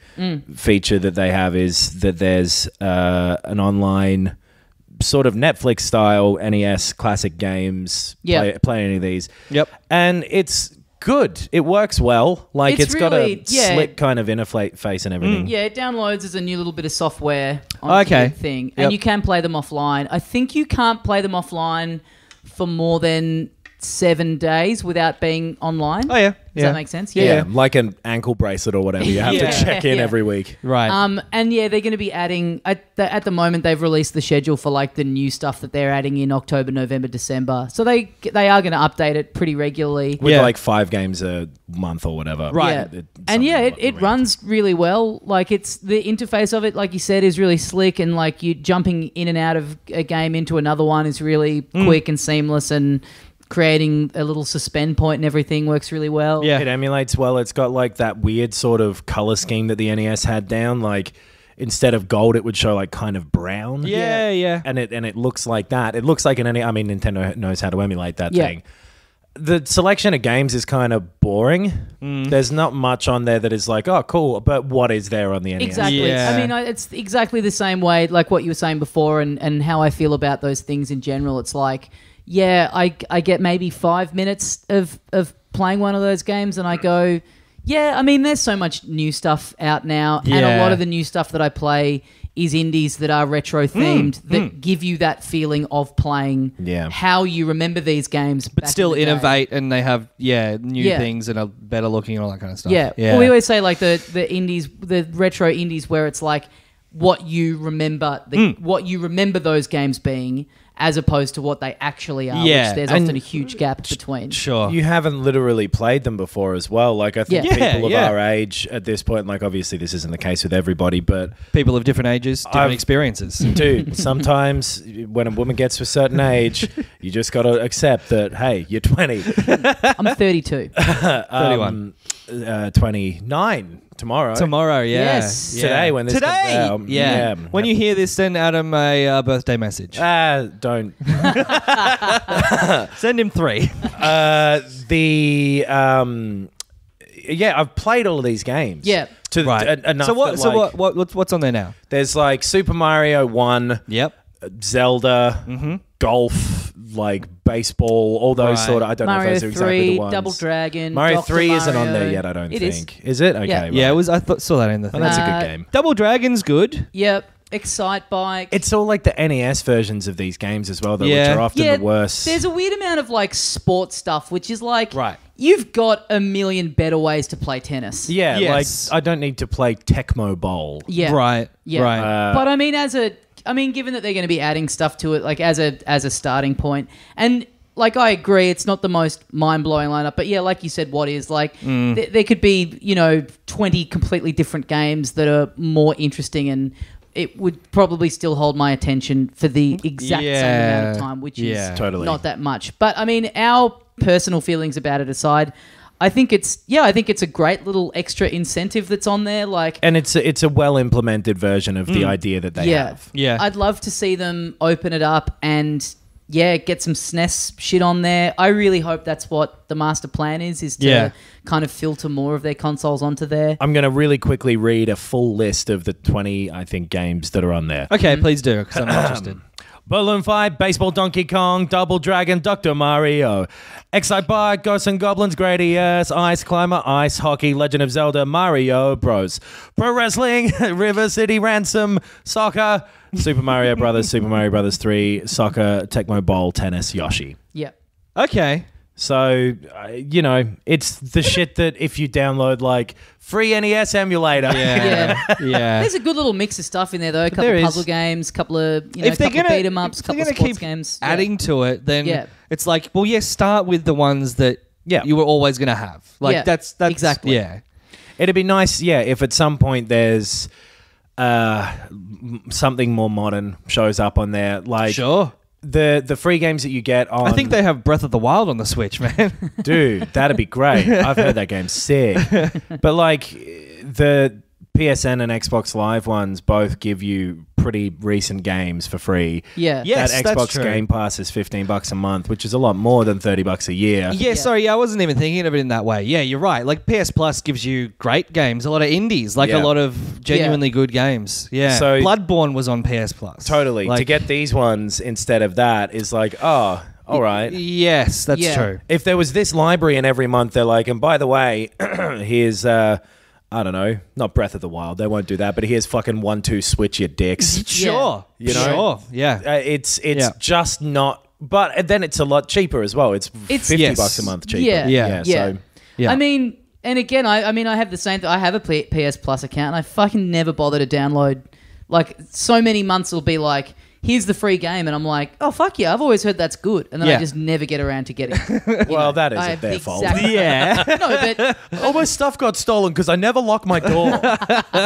C: feature that they have is that there's an online sort of Netflix style NES classic games. Play any of these.
B: Yep.
C: And it's good. It works well. Like it's got
A: really,
C: a slick kind of interface and everything.
A: Yeah, it downloads as a new little bit of software on the thing. And you can play them offline. I think you can't play them offline for more than 7 days without being online.
B: Oh, yeah.
A: Does that make sense?
C: Yeah. Like an ankle bracelet or whatever. You have to check in every week.
B: Right.
A: And they're going to be adding, at the moment, they've released the schedule for like the new stuff that they're adding in October, November, December. So they are going to update it pretty regularly.
C: With like 5 games a month or whatever.
A: Right. It runs really well. Like the interface of it, like you said, is really slick, and like you jumping in and out of a game into another one is really quick and seamless, and creating a little suspend point and everything works really well.
C: Yeah. It emulates well. It's got like that weird sort of color scheme that the NES had down. Like instead of gold, it would show like kind of brown.
B: Yeah.
C: And it looks like that. It looks like Nintendo knows how to emulate that thing. The selection of games is kind of boring. There's not much on there that is like, oh, cool. But what is there on the NES?
A: Exactly.
B: Yeah.
A: I mean, it's exactly the same way, like what you were saying before, and how I feel about those things in general. It's like, I get maybe 5 minutes of playing one of those games, and I go, I mean, there's so much new stuff out now, and a lot of the new stuff that I play is indies that are retro themed that give you that feeling of playing how you remember these games,
B: but still innovate, and they have new things and are better looking and all that kind of stuff.
A: Yeah. Well, we always say like the indies, the retro indies, where it's like what you remember, what you remember those games being, as opposed to what they actually are, which there's often a huge gap between.
B: Sure.
C: You haven't literally played them before as well. Like, I think people of our age at this point, like, obviously this isn't the case with everybody, but...
B: people of different ages, different experiences.
C: Dude, sometimes when a woman gets to a certain age, you just got to accept that, hey, you're 20.
A: I'm 32.
B: 31.
C: 29 tomorrow.
B: Tomorrow,
A: Yes.
C: Today, when this comes out.
B: When you hear this, send Adam a birthday message.
C: Don't.
B: Send him 3.
C: I've played all of these games.
A: Yeah.
C: Enough
B: What's on there now?
C: There's like Super Mario 1.
B: Yep.
C: Zelda, golf, like baseball, all those sort of. I don't know if those are exactly the ones.
A: Double Dragon.
C: Mario
A: Dr.
C: 3 isn't
A: Mario.
C: on there yet. I don't think.
A: Is
C: it? Okay.
A: Yeah.
C: Right.
B: Yeah, it was. Saw that in the thing.
C: That's a good game.
B: Double Dragon's good.
A: Yep. Excite Bike.
C: It's all like the NES versions of these games as well, though, which are often the worst.
A: There's a weird amount of like sports stuff, which is like,
B: right.
A: You've got a million better ways to play tennis.
C: Yeah,
B: yes.
C: like I don't need to play Tecmo Bowl.
A: Yeah.
B: Right.
A: Yeah.
B: Right.
A: But I mean, given that they're going to be adding stuff to it, like as a starting point, and like I agree, it's not the most mind-blowing lineup, but yeah, like you said, what is like there could be 20 completely different games that are more interesting, and it would probably still hold my attention for the exact same amount of time, which is not that much. But I mean, our personal feelings about it aside, I think it's a great little extra incentive that's on there. Like,
C: and it's a well implemented version of the idea that they have.
B: Yeah,
A: I'd love to see them open it up and get some SNES shit on there. I really hope that's what the master plan is to kind of filter more of their consoles onto there.
C: I'm going to really quickly read a full list of the 20, I think, games that are on there.
B: Okay, please do, because I'm interested.
C: Balloon Fight, Baseball Donkey Kong, Double Dragon, Dr. Mario, Excite Bike, Ghosts and Goblins, Gradius, Ice Climber, Ice Hockey, Legend of Zelda, Mario Bros, Pro Wrestling, River City Ransom, Soccer, Super Mario Brothers, Super Mario Brothers 3, Soccer, Tecmo Bowl, Tennis, Yoshi.
A: Yeah.
B: Okay.
C: So, it's the shit that if you download, like, free NES emulator.
B: Yeah.
A: There's a good little mix of stuff in there, though. A couple of puzzle games, couple of, beat 'em ups, couple of sports games.
B: Adding to it, then it's like, well, start with the ones that you were always going to have. Like, that's
A: exactly.
B: Yeah.
C: It'd be nice, if at some point there's something more modern shows up on there. Like,
B: sure.
C: The free games that you get on...
B: I think they have Breath of the Wild on the Switch, man.
C: Dude, that'd be great. I've heard that game's sick. But like the PSN and Xbox Live ones both give you pretty recent games for free.
A: Yeah.
B: Yes,
C: that
B: that's
C: Xbox
B: true.
C: Game Pass is $15 a month, which is a lot more than $30 a year.
B: Yeah, sorry, I wasn't even thinking of it in that way. Yeah, you're right. Like PS Plus gives you great games, a lot of indies, like a lot of genuinely good games. Yeah.
C: So
B: Bloodborne was on PS Plus.
C: Totally.
B: Like,
C: to get these ones instead of that is like, oh, all right.
B: Yes, that's true.
C: If there was this library and every month they're like, and by the way, here's I don't know, not Breath of the Wild. They won't do that, but here's fucking 1-2 Switch, you dicks.
B: Sure.
C: You know?
B: Sure. Yeah.
C: It's just not. But then it's a lot cheaper as well. It's $50 a month cheaper.
A: Yeah.
C: So,
A: I mean, and again, I have the same thing. I have a PS Plus account, and I fucking never bother to download. Like, so many months will be like, here's the free game, and I'm like, oh, fuck yeah, I've always heard that's good. And then I just never get around to getting it.
C: Well, that isn't their fault.
B: Yeah.
A: No, but...
C: All my stuff got stolen because I never lock my door.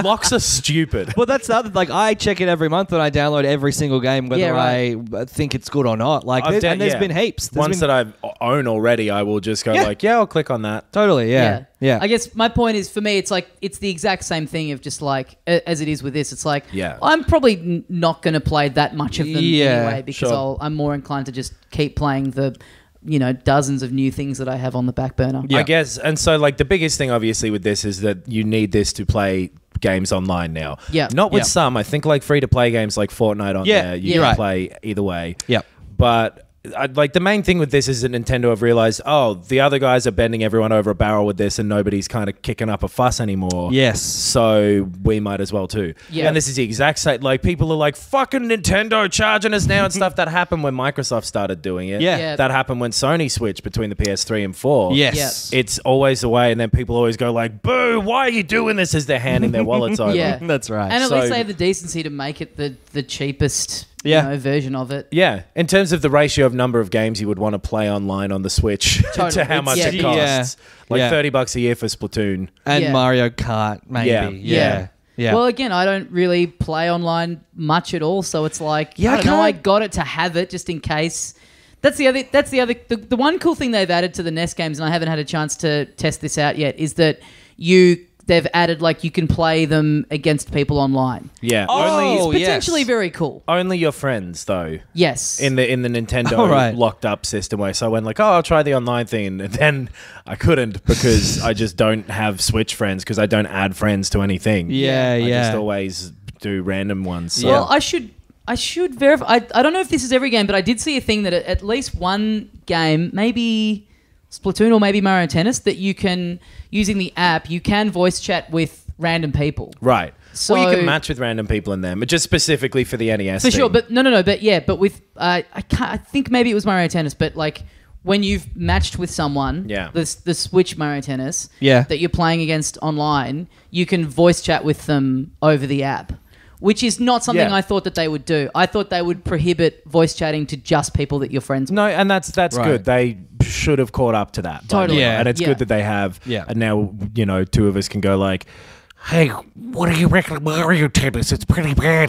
C: Locks are stupid.
B: Well, that's the other, like, I check it every month and I download every single game, whether I think it's good or not. Like, there's been heaps.
C: Ones that I own already, I will just go I'll click on that.
B: Totally, yeah.
A: I guess my point is, for me, it's like, it's the exact same thing of just like, as it is with this. It's like, I'm probably not going to play that much of them anyway, because I'm more inclined to just keep playing the, dozens of new things that I have on the back burner.
C: I guess. And so, like, the biggest thing, obviously, with this is that you need this to play games online now.
A: Yeah.
C: Not with some. I think, like, free-to-play games like Fortnite on there, you can play either way.
B: Yeah.
C: But... like the main thing with this is that Nintendo have realized, the other guys are bending everyone over a barrel with this and nobody's kind of kicking up a fuss anymore.
B: Yes.
C: So we might as well too.
A: Yeah.
C: And this is the exact same, like people are like, fucking Nintendo charging us now and stuff. That happened when Microsoft started doing it.
B: Yeah.
C: That happened when Sony switched between the PS3 and 4.
B: Yes.
C: It's always the way, and then people always go like, boo, why are you doing this, as they're handing their wallets over.
A: Yeah.
B: That's right.
A: And at least they have the decency to make it the cheapest version of it.
C: Yeah, in terms of the ratio of number of games you would want to play online on the Switch to how much it costs. Like $30 a year for Splatoon.
B: And Mario Kart, maybe. Yeah.
A: Well, again, I don't really play online much at all, so it's like, I don't know, I got it to have it just in case. The one cool thing they've added to the NES games, and I haven't had a chance to test this out yet, is that they've added like you can play them against people online.
C: Yeah.
B: Oh,
A: It's potentially very cool.
C: Only your friends, though.
A: Yes.
C: In the Nintendo locked up system way. So I went like, I'll try the online thing. And then I couldn't because I just don't have Switch friends because I don't add friends to anything.
B: Yeah.
C: I just always do random ones. So.
A: Well, I should verify. I don't know if this is every game, but I did see a thing that at least one game, maybe Splatoon or maybe Mario Tennis, that you can, using the app, you can voice chat with random people.
C: Right.
A: So,
C: or you can match with random people in them, but just specifically for the NES
A: For
C: thing.
A: sure, but no, but with, I think maybe it was Mario Tennis, but like when you've matched with someone, the Switch Mario Tennis, that you're playing against online, you can voice chat with them over the app. Which is not something I thought that they would do. I thought they would prohibit voice chatting to just people that you're friends with.
C: No, and that's good. They should have caught up to that.
A: Totally.
C: Yeah. And it's good that they have.
B: Yeah.
C: And now, two of us can go like, hey, what do you reckon of Mario Tennis? It's pretty bad.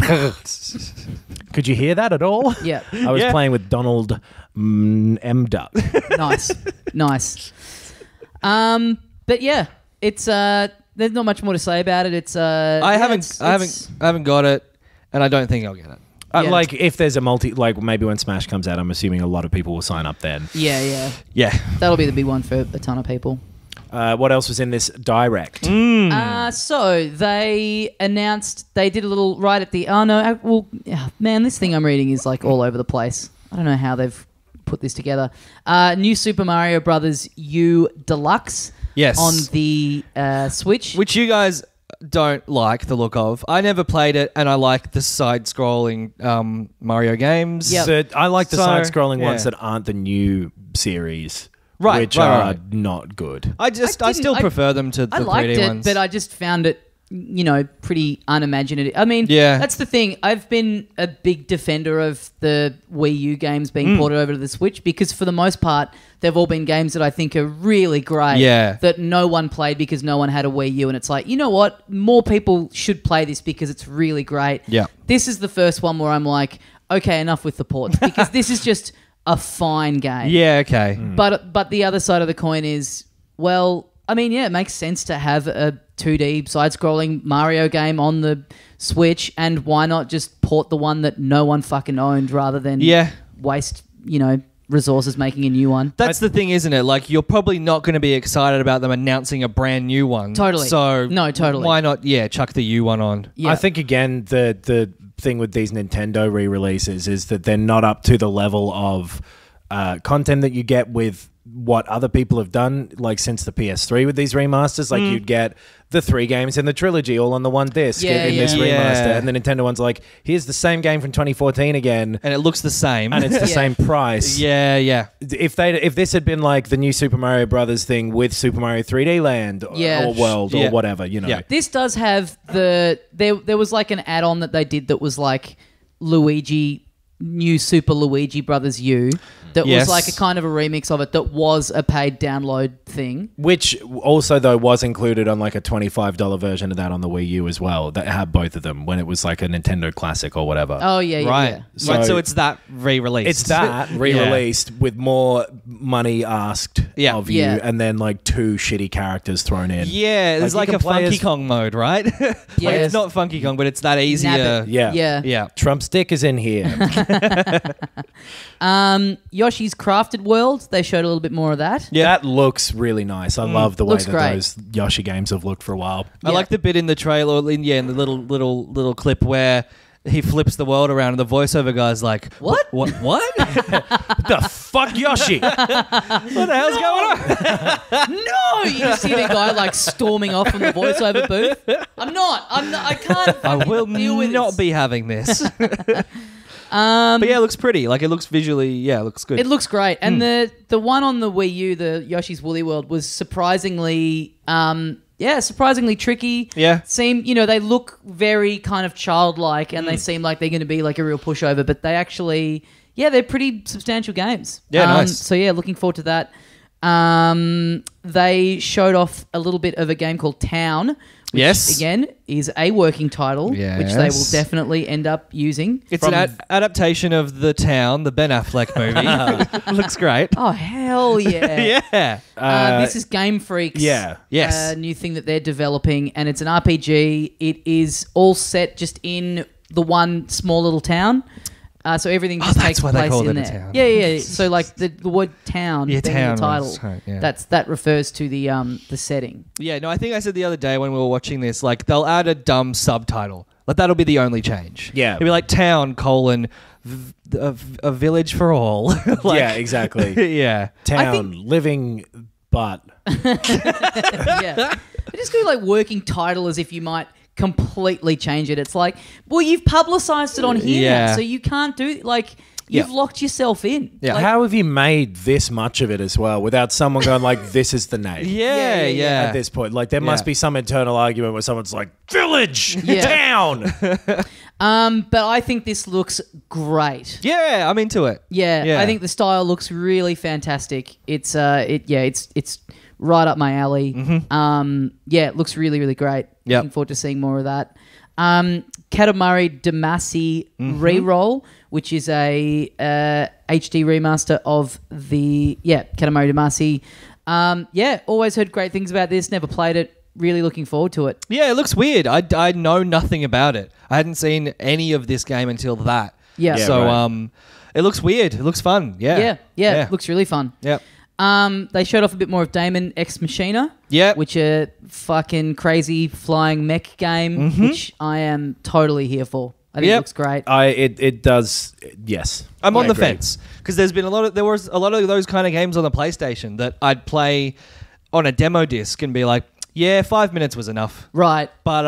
C: Could you hear that at all?
A: Yeah.
C: I was playing with Donald M. Duck.
A: Nice. But yeah, it's... there's not much more to say about it. It's
B: I haven't got it, and I don't think I'll get it.
C: Like if there's a maybe when Smash comes out, I'm assuming a lot of people will sign up then.
A: Yeah.
B: That'll
A: be the big one for a ton of people.
C: What else was in this direct?
A: So they announced they did a little right at the. This thing I'm reading is like all over the place. I don't know how they've put this together. New Super Mario Brothers U Deluxe.
B: Yes.
A: On the Switch.
B: Which you guys don't like the look of. I never played it, and I like the side-scrolling Mario games.
C: Yeah. So I like the side-scrolling ones that aren't the new series. Which are not good.
B: I still prefer them to the 3D ones.
A: But I just found it, pretty unimaginative. I mean, that's the thing. I've been a big defender of the Wii U games being ported over to the Switch because for the most part, they've all been games that I think are really great that no one played because no one had a Wii U. And it's like, you know what? More people should play this because it's really great.
B: Yeah.
A: This is the first one where I'm like, okay, enough with the ports because this is just a fine game.
B: Yeah, okay.
A: But the other side of the coin is, well, I mean, it makes sense to have a 2D side-scrolling Mario game on the Switch, and why not just port the one that no one fucking owned rather than waste, resources making a new one.
B: That's the thing, isn't it? Like, you're probably not going to be excited about them announcing a brand new one.
A: Totally.
B: So
A: totally.
B: Why not, chuck the U one on?
A: Yeah.
C: I think, again, the thing with these Nintendo re-releases is that they're not up to the level of content that you get with what other people have done, like since the PS3 with these remasters. Like you'd get the 3 games in the trilogy all on the one disc in this remaster, and the Nintendo one's like, here's the same game from 2014 again,
B: and it looks the same,
C: and it's the same price. If this had been like the new Super Mario Brothers thing with Super Mario 3D Land or World or whatever,
A: This does have there was like an add-on that they did that was like New Super Luigi Brothers U that was like a kind of a remix of it that was a paid download thing.
C: Which also, though, was included on like a $25 version of that on the Wii U as well that had both of them when it was like a Nintendo Classic or whatever.
A: Oh, yeah.
B: Right. So it's that re-released.
C: It's that re-released with more money asked of you and then like 2 shitty characters thrown in.
B: Yeah, there's like a Funky Kong mode, right?
A: Yeah.
B: It's not Funky Kong, but it's that easier.
A: Yeah.
C: Trump's dick is in here.
A: Yoshi's Crafted World, they showed a little bit more of that.
C: Yeah. That looks really nice. I love the way that
A: great.
C: those Yoshi games have looked for a while.
B: I like the bit in the trailer, in the little clip where he flips the world around and the voiceover guy's like, What?
C: The fuck, Yoshi?
B: What the hell's going on?
A: No! You just see the guy like storming off from the voiceover booth. I can't
B: I will
A: deal with
B: not
A: this.
B: be having this. But it looks pretty. Like, it looks visually, it looks good.
A: It looks great. And the one on the Wii U, the Yoshi's Woolly World, was surprisingly tricky.
B: Yeah.
A: They look very kind of childlike and they seem like they're going to be like a real pushover, but they actually, they're pretty substantial games.
B: Yeah, nice.
A: So, looking forward to that. They showed off a little bit of a game called Town, which,
B: yes.
A: again, is a working title, which they will definitely end up using.
B: It's an adaptation of The Town, the Ben Affleck movie. Looks great.
A: Oh, hell yeah.
B: Yeah.
A: This is Game Freak's
B: Yes.
A: new thing that they're developing, and it's an RPG. It is all set just in the one small little town. So everything just takes place in there.
B: Town.
A: Yeah. So like the word town being
B: town
A: the title,
B: right, yeah.
A: that refers to the setting.
B: Yeah, no, I think I said the other day when we were watching this, like they'll add a dumb subtitle. Like that'll be the only change.
C: Yeah.
B: It'll be like town, a village for all.
C: Yeah, exactly.
B: Yeah.
C: Town, living, but.
A: Yeah. They just go like working title as if you might completely change it. It's like, well, you've publicized it on here now, so you can't do like you've locked yourself in.
B: Yeah.
A: Like,
C: how have you made this much of it as well without someone going like, this is the name?
B: Yeah.
C: At this point, like there must be some internal argument where someone's like, village, town.
A: but I think this looks great.
B: Yeah, I'm into it.
A: Yeah, I think the style looks really fantastic. It's it's right up my alley.
B: Mm-hmm.
A: It looks really, really great. Looking forward to seeing more of that. Katamari Damacy Reroll, which is a HD remaster of the Katamari Damacy. Always heard great things about this. Never played it. Really looking forward to it.
B: Yeah, it looks weird. I know nothing about it. I hadn't seen any of this game until that.
A: Yeah.
B: So it looks weird. It looks fun. Yeah.
A: It looks really fun.
B: Yep.
A: They showed off a bit more of Daemon X Machina, which a fucking crazy flying mech game, which I am totally here for. I think it looks great.
C: It does. Yes,
B: I'm on the fence because there was a lot of those kind of games on the PlayStation that I'd play on a demo disc and be like, yeah, 5 minutes was enough,
A: right?
B: But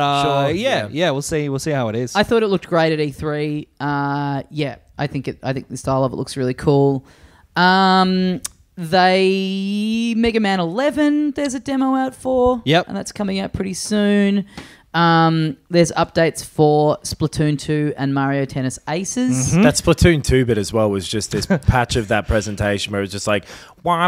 B: we'll see how it is.
A: I thought it looked great at E3. I think the style of it looks really cool. Mega Man 11, there's a demo out for.
B: Yep.
A: And that's coming out pretty soon. There's updates for Splatoon 2 and Mario Tennis Aces.
C: That Splatoon 2 bit as well was just this patch of that presentation where it was just like with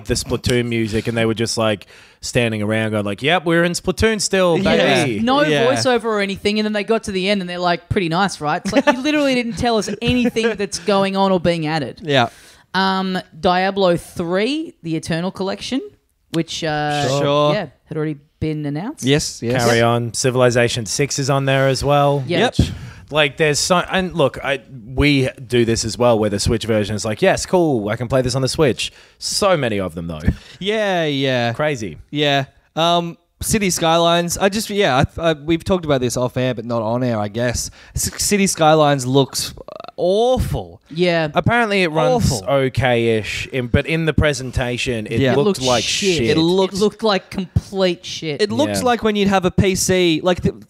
C: the Splatoon music, and they were just like standing around going like, yep, we're in Splatoon still, baby.
A: No voiceover or anything, and then they got to the end and they're like, pretty nice, right? It's like you literally didn't tell us anything that's going on or being added.
B: Yeah.
A: Diablo 3, the Eternal Collection, which had already been announced.
B: Yes.
C: Carry on. Civilization 6 is on there as well.
A: Yep.
C: Like there's so, and look, we do this as well where the Switch version is like, yes, cool, I can play this on the Switch. So many of them though.
B: Yeah.
C: Crazy.
B: Yeah. City Skylines. We've talked about this off air, but not on air, I guess. City Skylines looks awful.
A: Yeah.
C: Apparently it runs okay-ish, but in the presentation, it looked like shit.
B: It
A: looked like complete shit.
B: It looks like when you'd have a PC,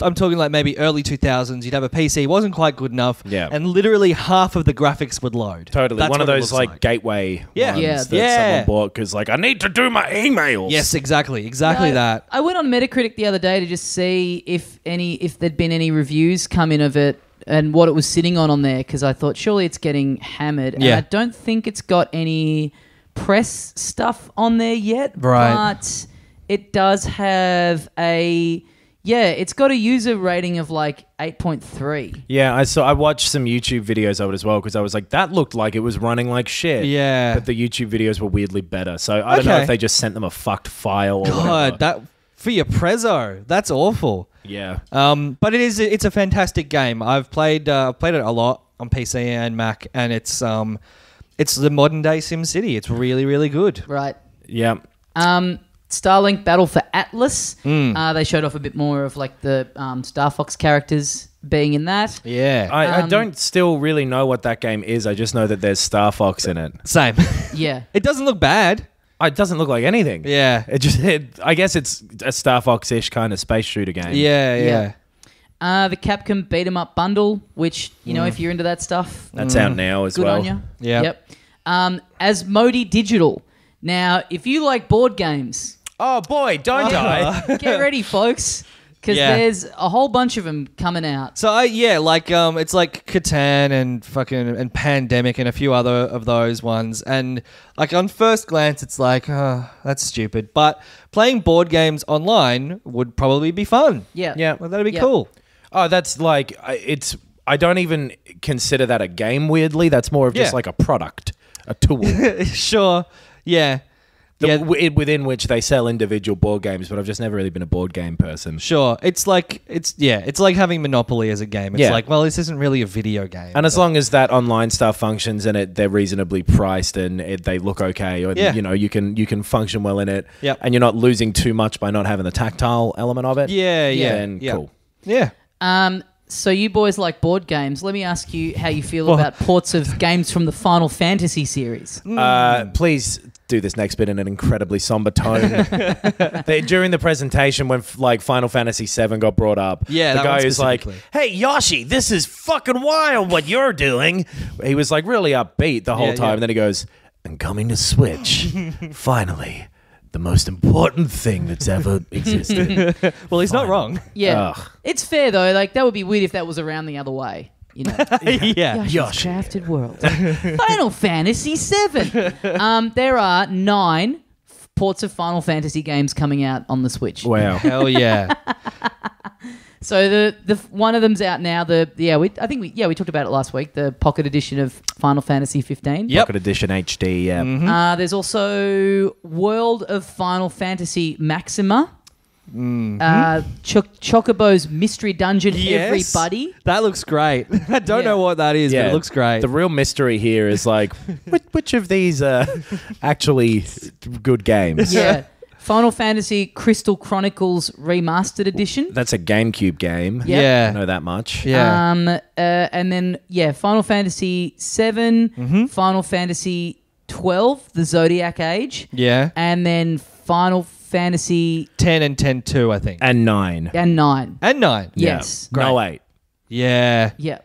B: I'm talking like maybe early 2000s, you'd have a PC, wasn't quite good enough, and literally half of the graphics would load.
C: Totally.
B: That's
C: one of those
B: like
C: gateway ones that someone bought because like, I need to do my emails.
B: Yes, exactly that.
A: I went on Metacritic the other day to just see if there'd been any reviews come in of it and what it was sitting on there, because I thought surely it's getting hammered. And I don't think it's got any press stuff on there yet.
B: Right.
A: But it does have it's got a user rating of like 8.3.
C: Yeah, I watched some YouTube videos of it as well because I was like, that looked like it was running like shit.
B: Yeah.
C: But the YouTube videos were weirdly better. So I don't know if they just sent them a fucked file or whatever.
B: That for your Prezzo, that's awful.
C: Yeah.
B: But it's a fantastic game. I've played it a lot on PC and Mac, and it's the modern day SimCity. It's really, really good.
A: Right.
C: Yeah.
A: Starlink Battle for Atlas. They showed off a bit more of like the Star Fox characters being in that.
B: Yeah.
C: I don't still really know what that game is. I just know that there's Star Fox in it.
B: Same.
A: Yeah.
B: It doesn't look bad.
C: It doesn't look like anything.
B: Yeah.
C: I guess it's a Star Fox-ish kind of space shooter game.
B: Yeah.
A: The Capcom Beat 'em Up bundle, which, if you're into that stuff.
C: That's out now as
A: good
C: well.
A: On you.
B: Yeah.
A: Yep. Asmodee Digital. Now, if you like board games...
C: Oh, boy, don't I?
A: Get ready, folks. Because there's a whole bunch of them coming out.
B: So it's like Catan and Pandemic and a few other of those ones. And like on first glance, it's like, oh, that's stupid. But playing board games online would probably be fun.
A: Yeah.
B: Well, that'd be cool.
C: Oh, that's like I don't even consider that a game. Weirdly, that's more of just like a product, a tool.
B: Sure. Yeah.
C: Within which they sell individual board games, but I've just never really been a board game person.
B: Sure. It's like having Monopoly as a game. It's like, well, this isn't really a video game.
C: And as long as that online stuff functions and they're reasonably priced and they look okay, or you can function well in it, and you're not losing too much by not having the tactile element of it. Then cool.
B: Yeah.
A: So you boys like board games. Let me ask you how you feel about ports of games from the Final Fantasy series.
C: Please do this next bit in an incredibly somber tone. During the presentation when like Final Fantasy VII got brought up, the guy who's like, "Hey Yoshi, this is fucking wild what you're doing." He was like really upbeat the whole time. And then he goes, "And coming to Switch, finally. The most important thing that's ever existed."
B: Well, he's not wrong.
A: Yeah. Ugh. It's fair, though. Like, that would be weird if that was around the other way. You know? Yoshi's Crafted World. Final Fantasy VII. There are 9 ports of Final Fantasy games coming out on the Switch.
C: Wow.
B: Hell yeah.
A: So the one of them's out now. We talked about it last week. The Pocket Edition of Final Fantasy 15.
C: Yep. Pocket Edition HD. Yeah.
A: Mm-hmm. There's also World of Final Fantasy Maxima. Mm-hmm. Chocobo's Mystery Dungeon. Everybody.
B: That looks great. I don't know what that is, but it looks great.
C: The real mystery here is like which of these are actually good games?
A: Yeah. Final Fantasy Crystal Chronicles Remastered Edition.
C: That's a GameCube game.
A: Yep. Yeah.
C: I know that much.
B: Yeah.
A: And then, Final Fantasy 7, Final Fantasy 12, The Zodiac Age.
B: Yeah.
A: And then Final Fantasy
B: 10 and 10-2, I think.
C: And 9.
A: And 9.
B: And 9.
A: Yes.
C: Yeah. No 8.
B: Yeah.
A: Yeah.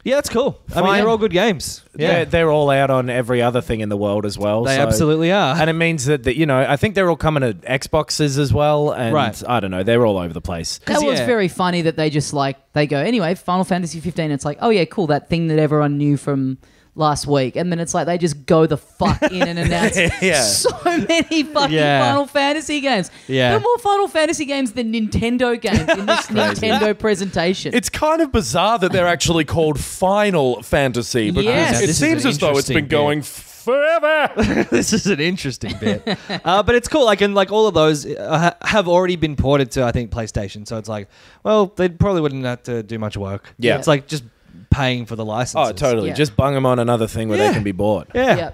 B: Yeah, that's cool. I mean, they're all good games. Yeah,
C: they're all out on every other thing in the world as well.
B: They absolutely are.
C: And it means that, I think they're all coming to Xboxes as well. And I don't know, they're all over the place.
A: That was very funny that they just they go, anyway, Final Fantasy 15, it's like, oh yeah, cool, that thing that everyone knew from last week. And then it's like they just go the fuck in and announce so many fucking Final Fantasy games.
B: Yeah.
A: There are more Final Fantasy games than Nintendo games in this Nintendo presentation.
C: It's kind of bizarre that they're actually called Final Fantasy because it seems as though it's been going forever.
B: This is an interesting bit. But it's cool. All of those have already been ported to, I think, PlayStation. So it's like, well, they probably wouldn't have to do much work.
C: Yeah.
B: It's like just paying for the licenses.
C: Oh, totally. Yeah. Just bung them on another thing where they can be bought.
B: Yeah.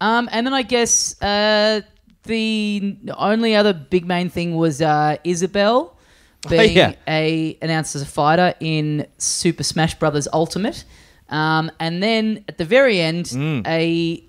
A: And then I guess the only other big main thing was Isabelle being announced as a fighter in Super Smash Bros. Ultimate. And then at the very end, they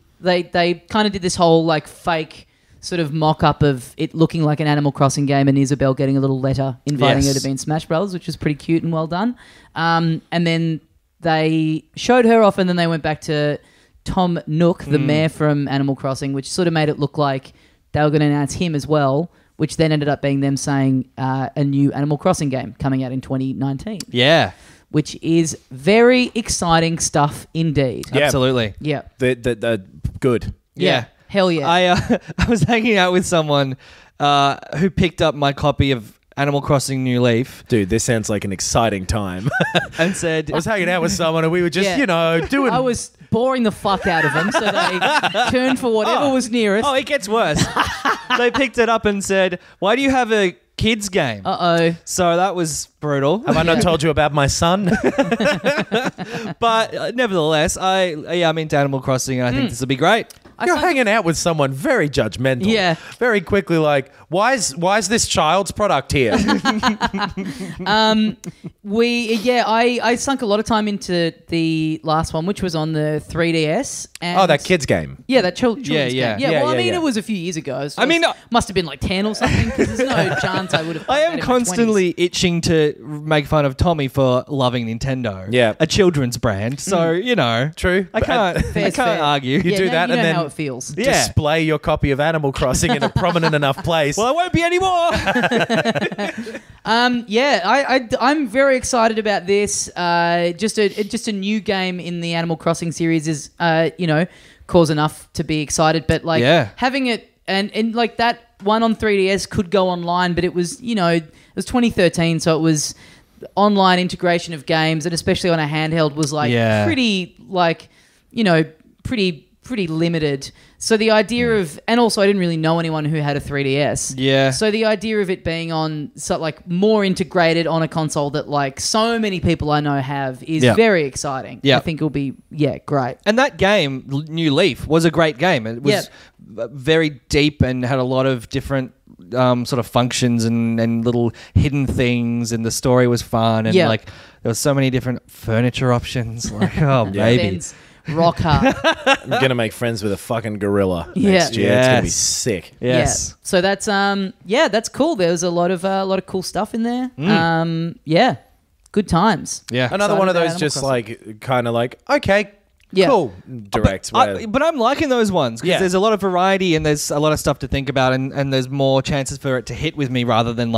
A: kind of did this whole fake sort of mock-up of it looking like an Animal Crossing game and Isabelle getting a little letter inviting her to be in Smash Bros., which was pretty cute and well done. And then they showed her off and then they went back to Tom Nook, the mayor from Animal Crossing, which sort of made it look like they were going to announce him as well, which then ended up being them saying a new Animal Crossing game coming out in 2019.
B: Yeah.
A: Which is very exciting stuff indeed.
B: Yeah. Absolutely.
A: Yeah.
C: The good.
B: Yeah.
A: Hell yeah.
B: I was hanging out with someone who picked up my copy of Animal Crossing New Leaf.
C: Dude, this sounds like an exciting time.
B: And said...
C: I was hanging out with someone and we were just, doing...
A: I was boring the fuck out of them, so they turned for whatever was nearest.
B: Oh, it gets worse. They picked it up and said, why do you have a kids game?
A: Uh-oh.
B: So that was brutal.
C: Have I not told you about my son?
B: But nevertheless, I'm into Animal Crossing and I think this will be great.
C: You're hanging out with someone very judgmental.
A: Yeah.
C: Very quickly why is this child's product here?
A: I sunk a lot of time into the last one, which was on the 3DS. And
C: that kids game.
A: Yeah, that children's game.
C: Yeah,
A: it was a few years ago. So must have been 10 or something because there's no chance I would have.
B: I am constantly itching to make fun of Tommy for loving Nintendo.
C: Yeah.
B: A children's brand. So,
C: True.
B: I can't argue.
C: You do that
A: and
C: and then
A: how it feels.
C: Display your copy of Animal Crossing in a prominent enough place
B: Well, I won't be anymore.
A: I'm very excited about this. Just a new game in the Animal Crossing series is, cause enough to be excited. But having it and like that one on 3DS could go online, but it was, it was 2013, so it was online integration of games, and especially on a handheld was pretty limited. So the idea of, and also I didn't really know anyone who had a 3DS.
B: Yeah.
A: So the idea of it being on more integrated on a console that so many people I know have is very exciting. Yeah. I think it'll be great.
B: And that game, New Leaf, was a great game. It was very deep and had a lot of different sort of functions and little hidden things, and the story was fun, and there was so many different furniture options. Maybe.
A: Rock hard.
C: I'm gonna make friends with a fucking gorilla next year. It's gonna be sick.
B: Yes.
A: Yeah. So that's that's cool. There was a lot of cool stuff in there. Good times.
B: Yeah.
C: Another one of those just okay. Yeah. Cool. Direct.
B: But I'm liking those ones because there's a lot of variety and there's a lot of stuff to think about, and there's more chances for it to hit with me rather than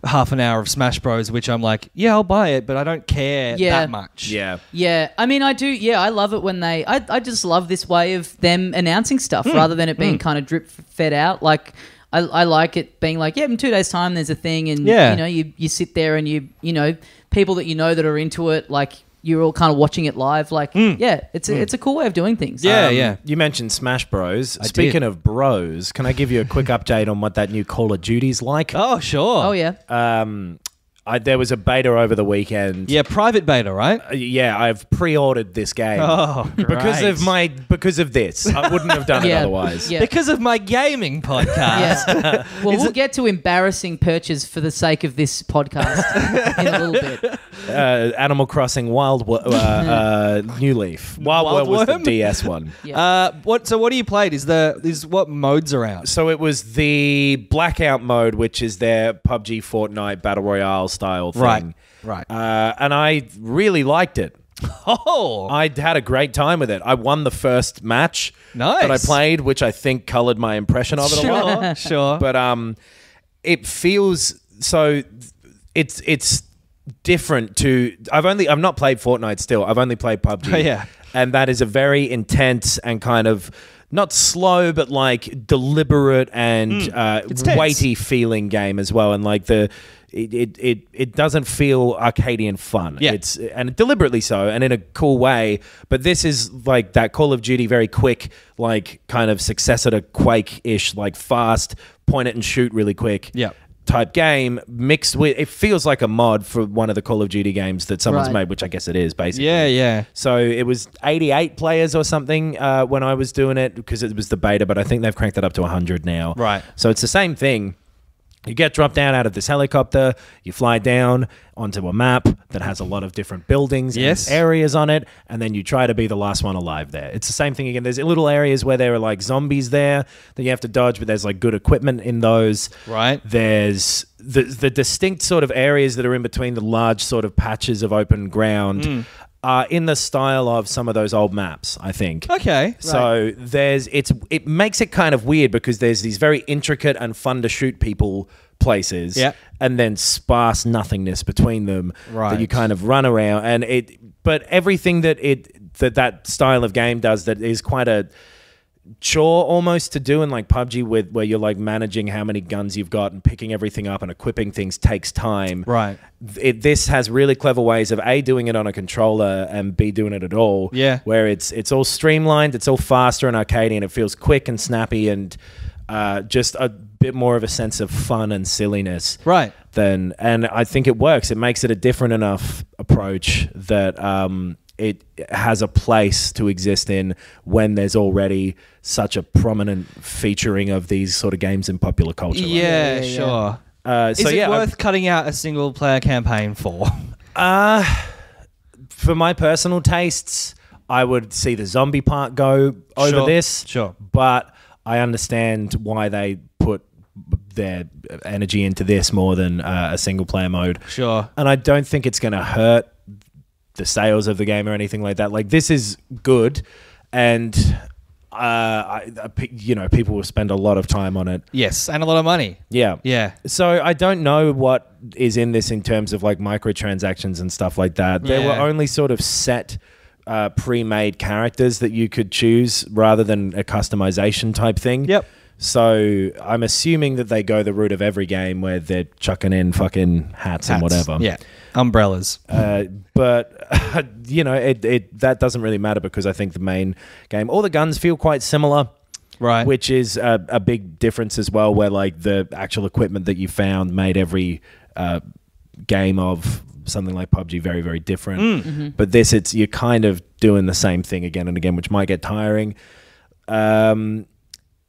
B: half an hour of Smash Bros, which I'm I'll buy it, but I don't care that much.
C: Yeah.
A: Yeah. I mean, I do. Yeah, I love it when I just love this way of them announcing stuff rather than it being kind of drip fed out. I like it being in 2 days' time there's a thing, and you sit there and you people that that are into it, you're all kind of watching it live. It's a cool way of doing things.
B: Yeah.
C: You mentioned Smash Bros. Speaking of bros, can I give you a quick update on what that new Call of Duty's like?
B: Oh, sure.
A: Oh, yeah.
C: There was a beta over the weekend.
B: Yeah, private beta, right?
C: I've pre-ordered this game.
B: Oh, great.
C: because of this. I wouldn't have done it otherwise.
B: Yeah. Because of my gaming podcast.
A: Yeah. Well, we'll get to embarrassing purchase for the sake of this podcast in a little bit.
C: Animal Crossing New Leaf. Wild was the DS one.
B: Yeah. What do you played? Is what modes are out?
C: So it was the Blackout Mode, which is their PUBG Fortnite Battle Royale style thing.
B: Right.
C: And I really liked it.
B: Oh.
C: I had a great time with it. I won the first match that I played, which I think colored my impression of it a lot.
B: Sure.
C: But it feels so it's different to I've not played Fortnite still. I've only played PUBG.
B: Yeah. And
C: that is a very intense and kind of not slow, but deliberate and weighty feeling game as well. And it doesn't feel Arcadian fun.
B: Yeah.
C: And deliberately so, and in a cool way. But this is that Call of Duty, very quick, kind of successor to Quake-ish, fast, point it and shoot really quick.
B: Yeah.
C: Type game mixed with, it feels like a mod for one of the Call of Duty games that someone's made, which I guess it is basically.
B: Yeah.
C: So it was 88 players or something when I was doing it because it was the beta, but I think they've cranked it up to 100 now.
B: Right.
C: So it's the same thing. You get dropped down out of this helicopter, you fly down onto a map that has a lot of different buildings and areas on it, and then you try to be the last one alive there. It's the same thing again. There's little areas where there are zombies there that you have to dodge, but there's good equipment in those.
B: Right.
C: There's the distinct sort of areas that are in between the large sort of patches of open ground. In the style of some of those old maps, I think.
B: Okay.
C: So it makes it kind of weird because there's these very intricate and fun to shoot people places, and then sparse nothingness between them that you kind of run around. But everything that style of game does that is quite a chore almost to do in PUBG where you're managing how many guns you've got and picking everything up and equipping things takes time.
B: Right.
C: This has really clever ways of A, doing it on a controller, and B, doing it at all.
B: Yeah.
C: Where it's all streamlined, it's all faster and arcadey, and it feels quick and snappy and just a bit more of a sense of fun and silliness.
B: Right.
C: And I think it works. It makes it a different enough approach that it has a place to exist in when there's already such a prominent featuring of these sort of games in popular culture.
B: Yeah, sure. Is it worth cutting out a single player campaign for?
C: For my personal tastes, I would see the zombie part go over this.
B: Sure.
C: But I understand why they put their energy into this more than a single player mode.
B: Sure.
C: And I don't think it's going to hurt the sales of the game or anything like that. This is good, and people will spend a lot of time on it.
B: Yes, and a lot of money.
C: Yeah.
B: Yeah.
C: So I don't know what is in this in terms of like microtransactions and stuff like that. There were only sort of set pre-made characters that you could choose rather than a customization type thing.
B: Yep.
C: So I'm assuming that they go the route of every game where they're chucking in fucking hats and whatever.
B: Yeah. Umbrellas.
C: But that doesn't really matter because I think the main game, all the guns feel quite similar.
B: Right.
C: Which is a big difference as well, where like the actual equipment that you found made every game of something like PUBG very, very different.
A: Mm-hmm.
C: But this, you're kind of doing the same thing again and again, which might get tiring.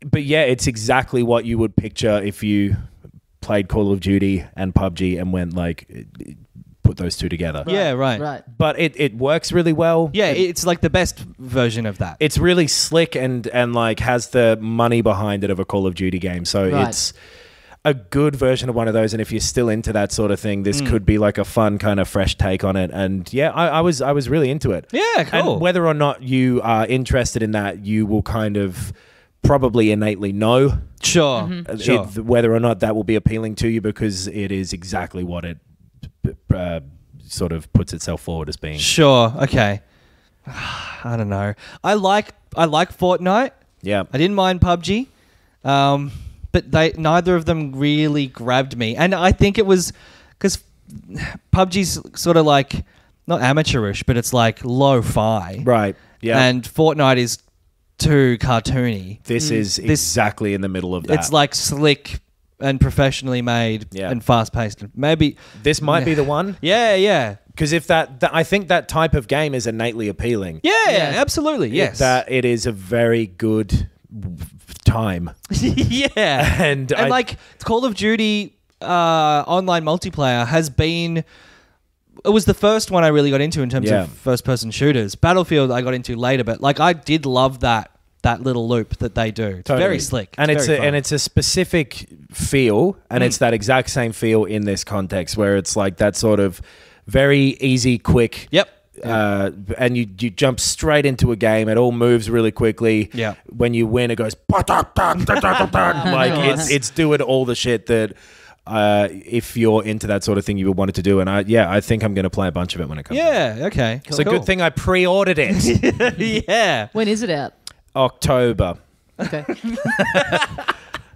C: But yeah, it's exactly what you would picture if you played Call of Duty and PUBG and went like put those two together.
B: Right. Yeah, right.
C: But it works really well.
B: Yeah, it's like the best version of that.
C: It's really slick and like has the money behind it of a Call of Duty game. So it's a good version of one of those. And if you're still into that sort of thing, this could be like a fun kind of fresh take on it. And yeah, I was really into it.
B: Yeah, cool.
C: And whether or not you are interested in that, you will kind of probably innately know.
B: Sure.
C: Whether or not that will be appealing to you, because it is exactly what it sort of puts itself forward as being.
B: Sure. Okay. I don't know. I like Fortnite.
C: Yeah.
B: I didn't mind PUBG. But neither of them really grabbed me. And I think it was because PUBG's sort of like not amateurish, but it's like lo-fi.
C: Right. Yeah.
B: And Fortnite is too cartoony.
C: This is exactly in the middle of that.
B: It's like slick and professionally made and fast-paced. Maybe
C: this might be the one.
B: Yeah.
C: Because if I think that type of game is innately appealing.
B: Yeah, absolutely. Yes.
C: That it is a very good time.
B: Yeah.
C: And
B: like Call of Duty online multiplayer has been... It was the first one I really got into in terms of first-person shooters. Battlefield I got into later, but like I did love that little loop that they do. It's very slick.
C: And it's a specific feel, and it's that exact same feel in this context where it's like that sort of very easy, quick.
B: Yep.
C: And you jump straight into a game. It all moves really quickly.
B: Yeah.
C: When you win, it goes like it's doing all the shit that if you're into that sort of thing, you would want it to do. And I think I'm going to play a bunch of it when it comes out.
B: Yeah, okay.
C: It's a good thing I pre-ordered it.
B: Yeah.
A: When is it out?
C: October.
A: Okay.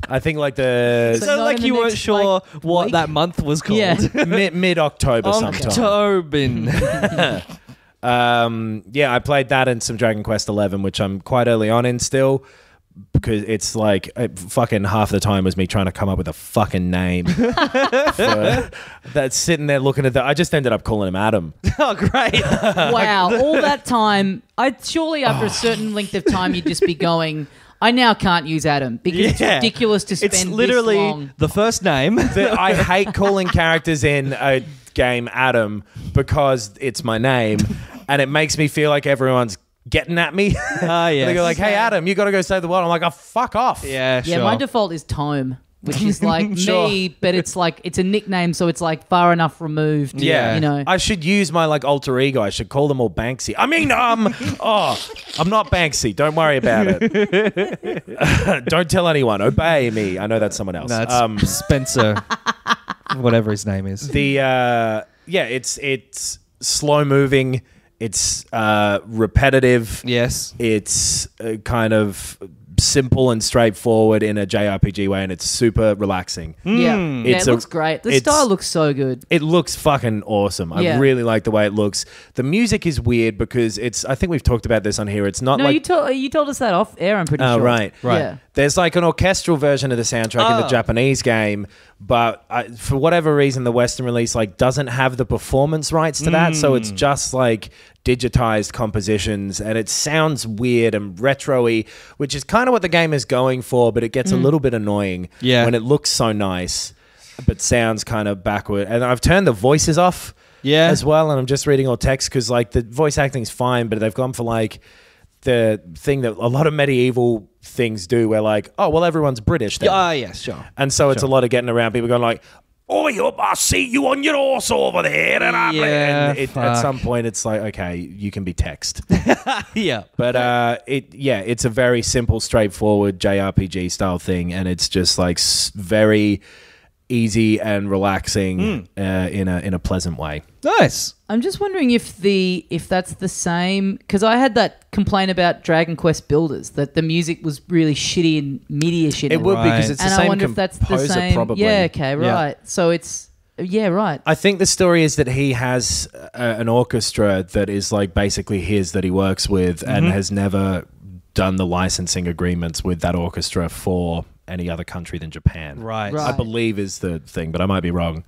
C: I think like the...
B: So like you weren't sure what that month was called.
A: Yeah.
C: Mid-October sometime.
B: October.
C: I played that and some Dragon Quest 11, which I'm quite early on in still, because it's like fucking half the time was me trying to come up with a fucking name. That's sitting there looking at that. I just ended up calling him Adam.
B: Oh, great.
A: Wow. All that time. Surely after a certain length of time, you'd just be going... I now can't use Adam because it's ridiculous to spend
B: It's literally
A: this long.
B: the first name.
C: I hate calling characters in a game Adam because it's my name, and it makes me feel like everyone's getting at me. They go like, "Hey, Adam, you got to go save the world." I'm like, "Oh, fuck off."
B: Yeah, sure.
A: Yeah, my default is Tome, which is like me, but it's like it's a nickname, so it's like far enough removed.
C: Yeah,
A: you know.
C: I should use my like alter ego. I should call them all Banksy. I mean, I'm not Banksy. Don't worry about it. Don't tell anyone. Obey me. I know that's someone else.
B: No, it's Spencer, whatever his name is.
C: It's slow moving. It's repetitive.
B: Yes.
C: It's kind of simple and straightforward in a JRPG way, and it's super relaxing.
A: Yeah, it looks great. The style looks so good.
C: It looks fucking awesome. I really like the way it looks. The music is weird because I think we've talked about this on here. It's not like...
A: you told us that off air, I'm pretty sure.
C: Oh, right.
A: Yeah.
C: There's like an orchestral version of the soundtrack in the Japanese game, but for whatever reason, the Western release like doesn't have the performance rights to that, so it's just like digitized compositions, and it sounds weird and retro-y, which is kind of what the game is going for, but it gets a little bit annoying when it looks so nice, but sounds kind of backward. And I've turned the voices off as well, and I'm just reading all text because like the voice acting is fine, but they've gone for like the thing that a lot of medieval things do where like, oh, well, everyone's British then.
B: Yes, sure.
C: And so it's a lot of getting around people going like, "Oi, I see you on your horse over there," and at some point it's like, okay, you can be text.
B: Yeah,
C: but it's a very simple, straightforward JRPG style thing, and it's just like very easy and relaxing in a pleasant way.
B: Nice.
A: I'm just wondering if that's the same, because I had that complaint about Dragon Quest Builders that the music was really shitty and MIDI-ish.
C: It would be because it's the same composer,
A: I wonder if that's the same.
C: probably.
A: Yeah. Okay. Right. Yeah. So it's right.
C: I think the story is that he has an orchestra that is like basically his that he works with, and has never done the licensing agreements with that orchestra for any other country than Japan.
B: Right.
C: I believe is the thing, but I might be wrong.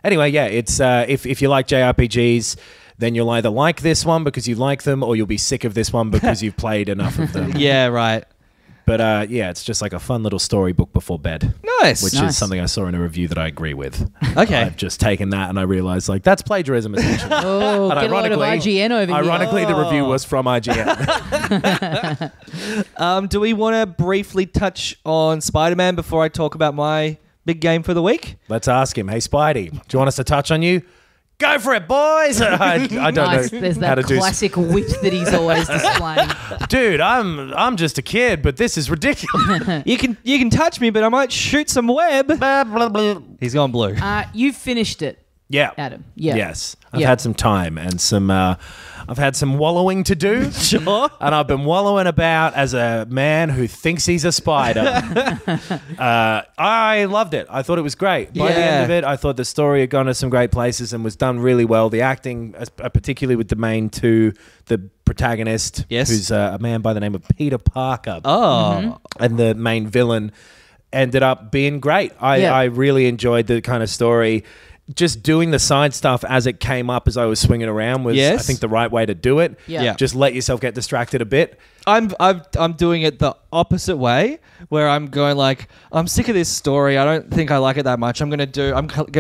C: Anyway, yeah, it's if you like JRPGs, then you'll either like this one because you like them, or you'll be sick of this one because you've played enough of them.
B: Yeah, right.
C: But it's just like a fun little storybook before bed.
B: Nice.
C: Which is something I saw in a review that I agree with.
B: Okay.
C: I've just taken that and I realized like that's plagiarism essentially.
A: Oh,
C: and
A: get a lot of IGN over here.
C: Ironically, the review was from IGN.
B: Do we want to briefly touch on Spider-Man before I talk about my big game for the week?
C: Let's ask him. Hey, Spidey, do you want us to touch on you? Go for it, boys! I don't know
A: There's that classic wit that he's always displaying.
C: Dude, I'm just a kid, but this is ridiculous.
B: You can touch me, but I might shoot some web. He's gone blue.
A: You've finished it.
C: Yeah.
A: Adam. Yeah.
C: Yes. I've had some time and some I've had some wallowing to do.
B: Sure.
C: And I've been wallowing about as a man who thinks he's a spider. I loved it. I thought it was great. By the end of it, I thought the story had gone to some great places and was done really well. The acting, particularly with the the protagonist, who's a man by the name of Peter Parker. And the main villain ended up being great. I really enjoyed the kind of story. Just doing the side stuff as it came up as I was swinging around was, I think, the right way to do it.
A: Yeah.
C: Just let yourself get distracted a bit.
B: I'm doing it the opposite way, where I'm going like, I'm sick of this story. I don't think I like it that much. I'm gonna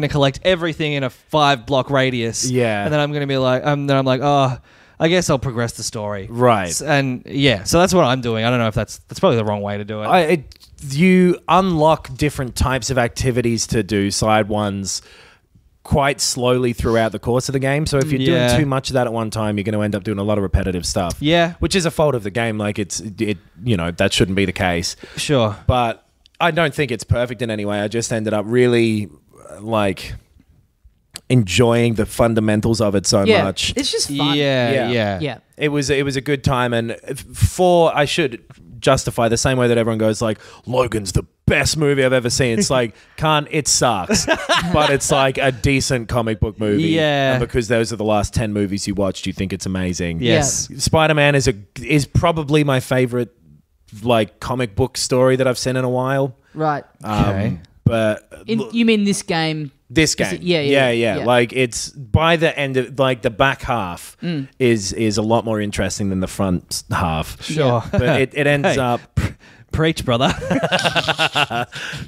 B: collect everything in a 5-block radius.
C: Yeah.
B: And then I'm gonna be like, then I'm like, oh, I guess I'll progress the story.
C: Right.
B: So that's what I'm doing. I don't know if that's probably the wrong way to do it.
C: You unlock different types of activities to do, side ones, quite slowly throughout the course of the game. So if you're doing too much of that at one time, you're going to end up doing a lot of repetitive stuff. Yeah. Which is a fault of the game. Like that shouldn't be the case.
B: Sure.
C: But I don't think it's perfect in any way. I just ended up really like enjoying the fundamentals of it so much.
A: It's just fun.
C: Yeah. It was a good time, and I should justify the same way that everyone goes like, Logan's the best movie I've ever seen. It's like, it sucks, but it's like a decent comic book movie.
B: Yeah.
C: And because those are the last 10 movies you watched, you think it's amazing.
B: Yes.
C: Spider-Man is probably my favorite like comic book story that I've seen in a while.
A: Right.
C: Okay. But
A: you mean this game?
C: This game. Yeah. Like it's by the end of like the back half is a lot more interesting than the front half.
B: Sure.
C: But it ends up
B: preach, brother.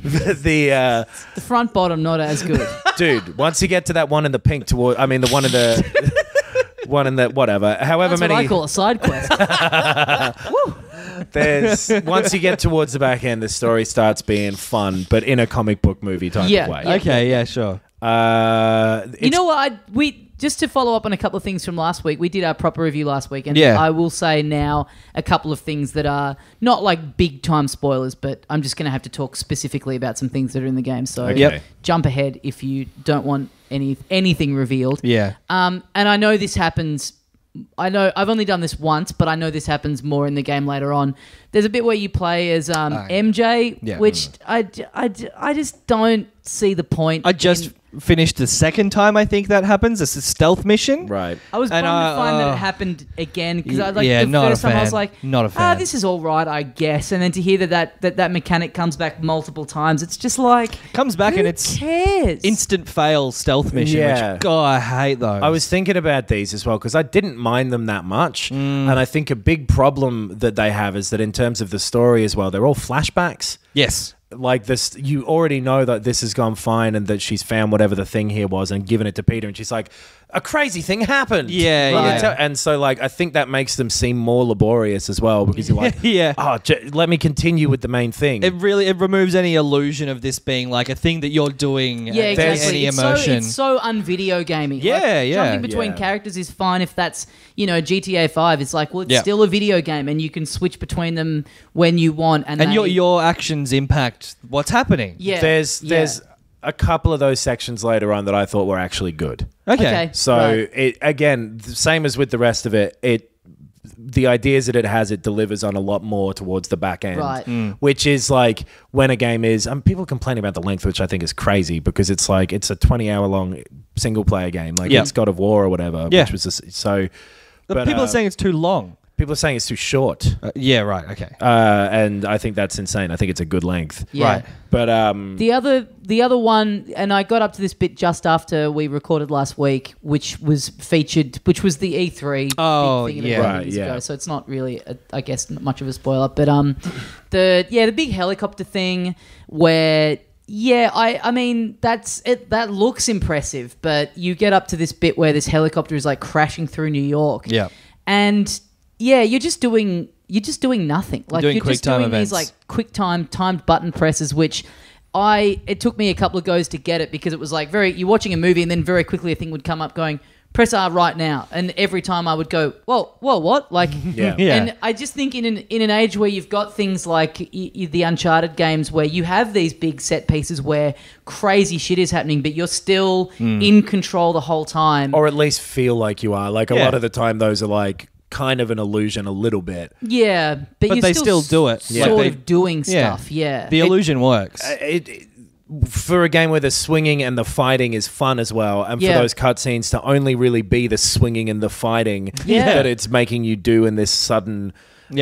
C: The
A: front bottom not as good.
C: Dude, once you get to that one in the pink the one in the one in the whatever. However
A: That's
C: many
A: what I call a side quest. Woo.
C: Once you get towards the back end, the story starts being fun, but in a comic book movie type of way.
B: Okay, yeah, sure.
A: You know what? Just to follow up on a couple of things from last week, we did our proper review last week, and I will say now a couple of things that are not like big time spoilers, but I'm just going to have to talk specifically about some things that are in the game. So jump ahead if you don't want anything revealed.
B: Yeah.
A: And I know this happens. I know I've only done this once, but I know this happens more in the game later on. There's a bit where you play as MJ, which I just don't see the point.
B: I just finished the second time I think that happens. It's a stealth mission.
C: Right.
A: I was bummed to find that it happened again because the
B: not
A: first
B: a fan.
A: time I was like,
B: not a fan.
A: This is all right, I guess. And then to hear that mechanic comes back multiple times, it's just like
B: comes back and
A: it's cares?
B: Instant fail stealth mission.
C: Yeah.
B: Which, God, I hate those.
C: I was thinking about these as well because I didn't mind them that much, and I think a big problem that they have is that in terms of the story as well, they're all flashbacks.
B: Yes.
C: Like this, you already know that this has gone fine and that she's found whatever the thing here was and given it to Peter, and she's like, a crazy thing happened.
B: Yeah.
C: And so, like, I think that makes them seem more laborious as well because you're like, let me continue with the main thing.
B: It removes any illusion of this being like a thing that you're doing.
A: Yeah, exactly.
B: Any emotion.
A: It's so un-video gaming.
B: Yeah.
A: Jumping between characters is fine if that's, GTA 5. It's like, well, it's still a video game and you can switch between them when you want. And
B: your actions impact what's happening.
A: Yeah.
C: There's a couple of those sections later on that I thought were actually good.
A: Okay.
C: So it again, same as with the rest of it, the ideas that it delivers on a lot more towards the back end,
A: right?
C: Which is like when a game is, people complaining about the length, which I think is crazy because it's like it's a 20-hour long single player game, like it's God of War or whatever.
B: Yeah.
C: Which was so. But
B: people are saying it's too long.
C: People are saying it's too short.
B: Yeah, right. Okay.
C: And I think that's insane. I think it's a good length.
A: Yeah.
B: Right.
C: But
A: the other one, and I got up to this bit just after we recorded last week, which was the E3.
B: Oh,
A: big thing
B: yeah.
A: Right, years ago, so it's not really, I guess, not much of a spoiler. But the big helicopter thing where. Yeah, I mean that's it. That looks impressive, but you get up to this bit where this helicopter is like crashing through New York.
B: Yeah,
A: and you're just doing nothing. Like you're just doing
B: events.
A: these like quick timed button presses, which it took me a couple of goes to get it because it was like you're watching a movie and then very quickly a thing would come up going, press R right now, and every time I would go, whoa, what? Like,
C: yeah.
A: And I just think in an age where you've got things like the Uncharted games where you have these big set pieces where crazy shit is happening, but you're still in control the whole time,
C: or at least feel like you are. Like a lot of the time, those are like kind of an illusion, a little bit.
A: Yeah, but
B: they still do it.
A: Sort of doing stuff. Yeah,
B: the illusion works.
C: For a game where the swinging and the fighting is fun as well, and for those cutscenes to only really be the swinging and the fighting that it's making you do in this sudden,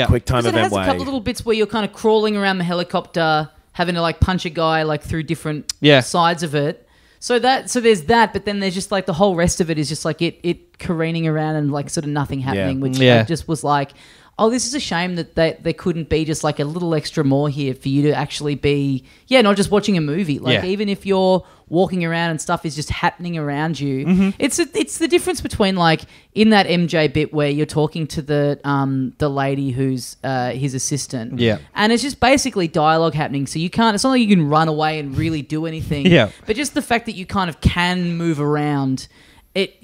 C: quick time event way. It has a
A: couple of little bits where you're kind of crawling around the helicopter, having to like punch a guy like through different sides of it. So there's that, but then there's just like the whole rest of it is just like it careening around and like sort of nothing happening, which I just was like, oh, this is a shame that there couldn't be just like a little extra more here for you to actually be, not just watching a movie. Like even if you're walking around and stuff is just happening around you, it's the difference between like in that MJ bit where you're talking to the lady who's his assistant, and it's just basically dialogue happening. So it's not like you can run away and really do anything, but just the fact that you kind of can move around. It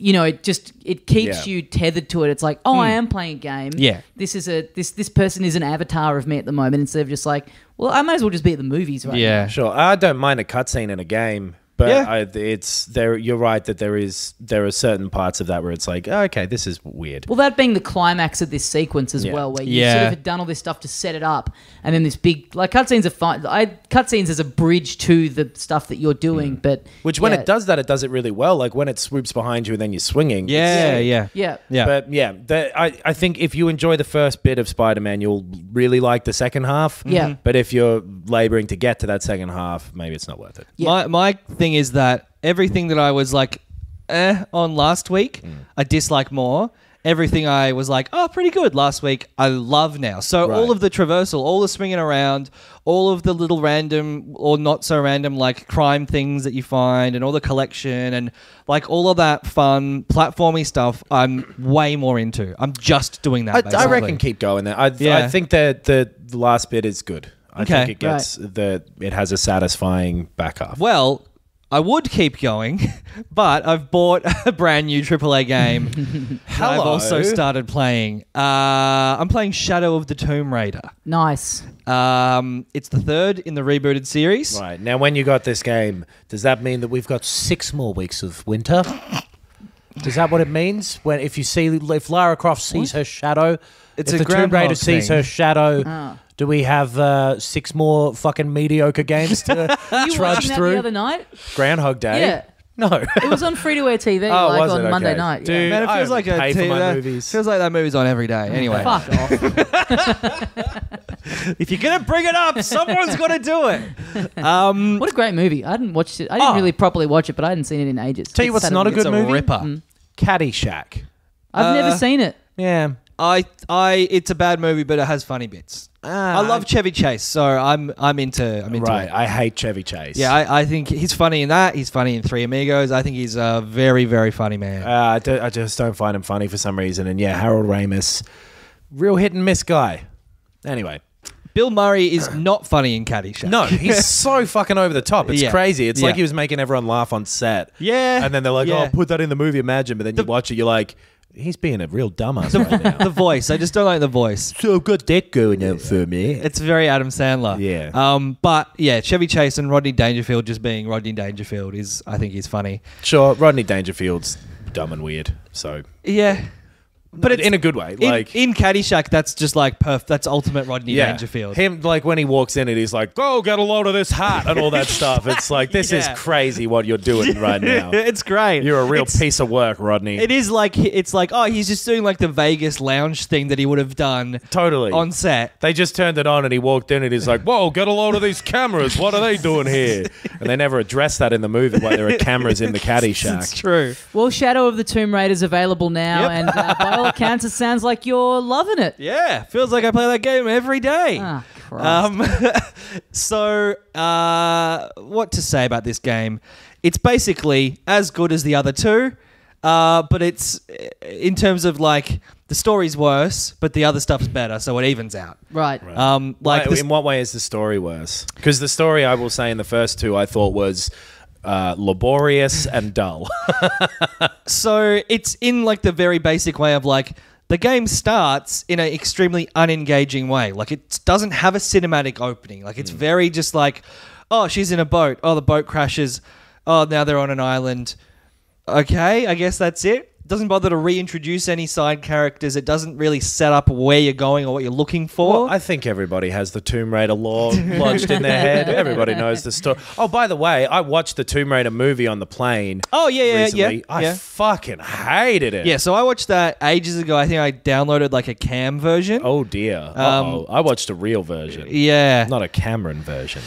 A: keeps you tethered to it. It's like, I am playing a game. Yeah, this person is an avatar of me at the moment instead of just like, well, I might as well just be at the movies right now.
C: Sure. I don't mind a cutscene in a game, but it's there. You're right that there are certain parts of that where it's like, okay, this is weird.
A: Well, that being the climax of this sequence as well, where you sort of had done all this stuff to set it up, and then this big cutscenes are fine. Cutscenes as a bridge to the stuff that you're doing, but
C: which when it does that, it does it really well. Like when it swoops behind you and then you're swinging.
A: Yeah.
C: But I think if you enjoy the first bit of Spider-Man, you'll really like the second half.
A: Yeah.
C: But if you're laboring to get to that second half, maybe it's not worth it.
B: Yeah. My thing is that everything that I was like on last week, I dislike more. Everything I was like, pretty good last week, I love now. So all of the traversal, all the swinging around, all of the little random or not so random like crime things that you find and all the collection and like all of that fun platformy stuff, I'm way more into. I'm just doing that,
C: I reckon keep going there. I think that the last bit is good. I think it gets it has a satisfying back half.
B: Well, I would keep going, but I've bought a brand new AAA game. I've also started playing. I'm playing Shadow of the Tomb Raider.
A: Nice.
C: It's the third in the rebooted series. Right. Now, when you got this game, does that mean that we've got 6 more weeks of winter? Is that what it means? If Lara Croft sees her shadow,
B: if
C: the Tomb Raider sees her shadow... Do we have 6 more fucking mediocre games to trudge through?
A: The other night?
C: Groundhog Day?
A: Yeah.
C: No.
A: It was on free-to-air TV on Monday night.
C: Dude,
B: man, it feels like feels like that movie's on every day. Anyway.
A: Fuck off.
B: If you're going to bring it up, someone's got to do it.
A: What a great movie. I hadn't watched it. I didn't really properly watch it, but I hadn't seen it in ages.
C: Tell you what's not a good movie?
B: Ripper.
C: Caddyshack.
A: I've never seen it.
C: Yeah.
B: It's a bad movie, but it has funny bits. I love Chevy Chase, so I'm into
C: right.
B: it.
C: I hate Chevy Chase.
B: Yeah, I think he's funny in that. He's funny in Three Amigos. I think he's a very, very funny man.
C: I just don't find him funny for some reason. And yeah, Harold Ramis, real hit and miss guy. Anyway.
B: Bill Murray is not funny in Caddyshack.
C: No, he's so fucking over the top. It's crazy. It's like he was making everyone laugh on set.
B: Yeah.
C: And then they're like, oh, put that in the movie, imagine. But then you watch it, you're like... He's being a real dumbass right now.
B: The voice. I just don't like the voice.
C: So I've got that going on for me.
B: It's very Adam Sandler.
C: Yeah.
B: But yeah, Chevy Chase and Rodney Dangerfield just being Rodney Dangerfield I think he's funny.
C: Sure, Rodney Dangerfield's dumb and weird. So
B: yeah. But it's
C: in a good way.
B: In Caddyshack, that's just like that's ultimate Rodney Dangerfield.
C: Him, like when he walks in and he's like, "Go get a load of this hat" and all that stuff. It's like this is crazy what you're doing right now.
B: It's great.
C: You're a real piece of work, Rodney.
B: It is like he's just doing like the Vegas lounge thing that he would have done
C: totally
B: on set.
C: They just turned it on and he walked in and he's like, "Whoa, get a load of these cameras. What are they doing here?" And they never addressed that in the movie why there are cameras in the Caddyshack.
B: It's true.
A: Well, Shadow of the Tomb Raider is available now, and by all accounts, it sounds like you're loving it.
B: Yeah, feels like I play that game every day. So, what to say about this game? It's basically as good as the other two, but it's in terms of like the story's worse, but the other stuff's better, so it evens out.
A: Right.
C: In what way is the story worse? Because the story, I will say, in the first two, I thought was laborious and dull.
B: So it's in like the very basic way of like. The game starts in an extremely unengaging way. Like, it doesn't have a cinematic opening. Like, it's very just like, oh, she's in a boat. Oh, the boat crashes. Oh, now they're on an island. Okay, I guess that's it. It doesn't bother to reintroduce any side characters. It doesn't really set up where you're going or what you're looking for.
C: Well, I think everybody has the Tomb Raider lore lodged in their head. Everybody knows the story. Oh, by the way, I watched the Tomb Raider movie on the plane.
B: Oh, yeah.
C: I fucking hated it.
B: Yeah, so I watched that ages ago. I think I downloaded like a cam version.
C: Oh, dear. I watched a real version.
B: Yeah.
C: Not a Cameron version.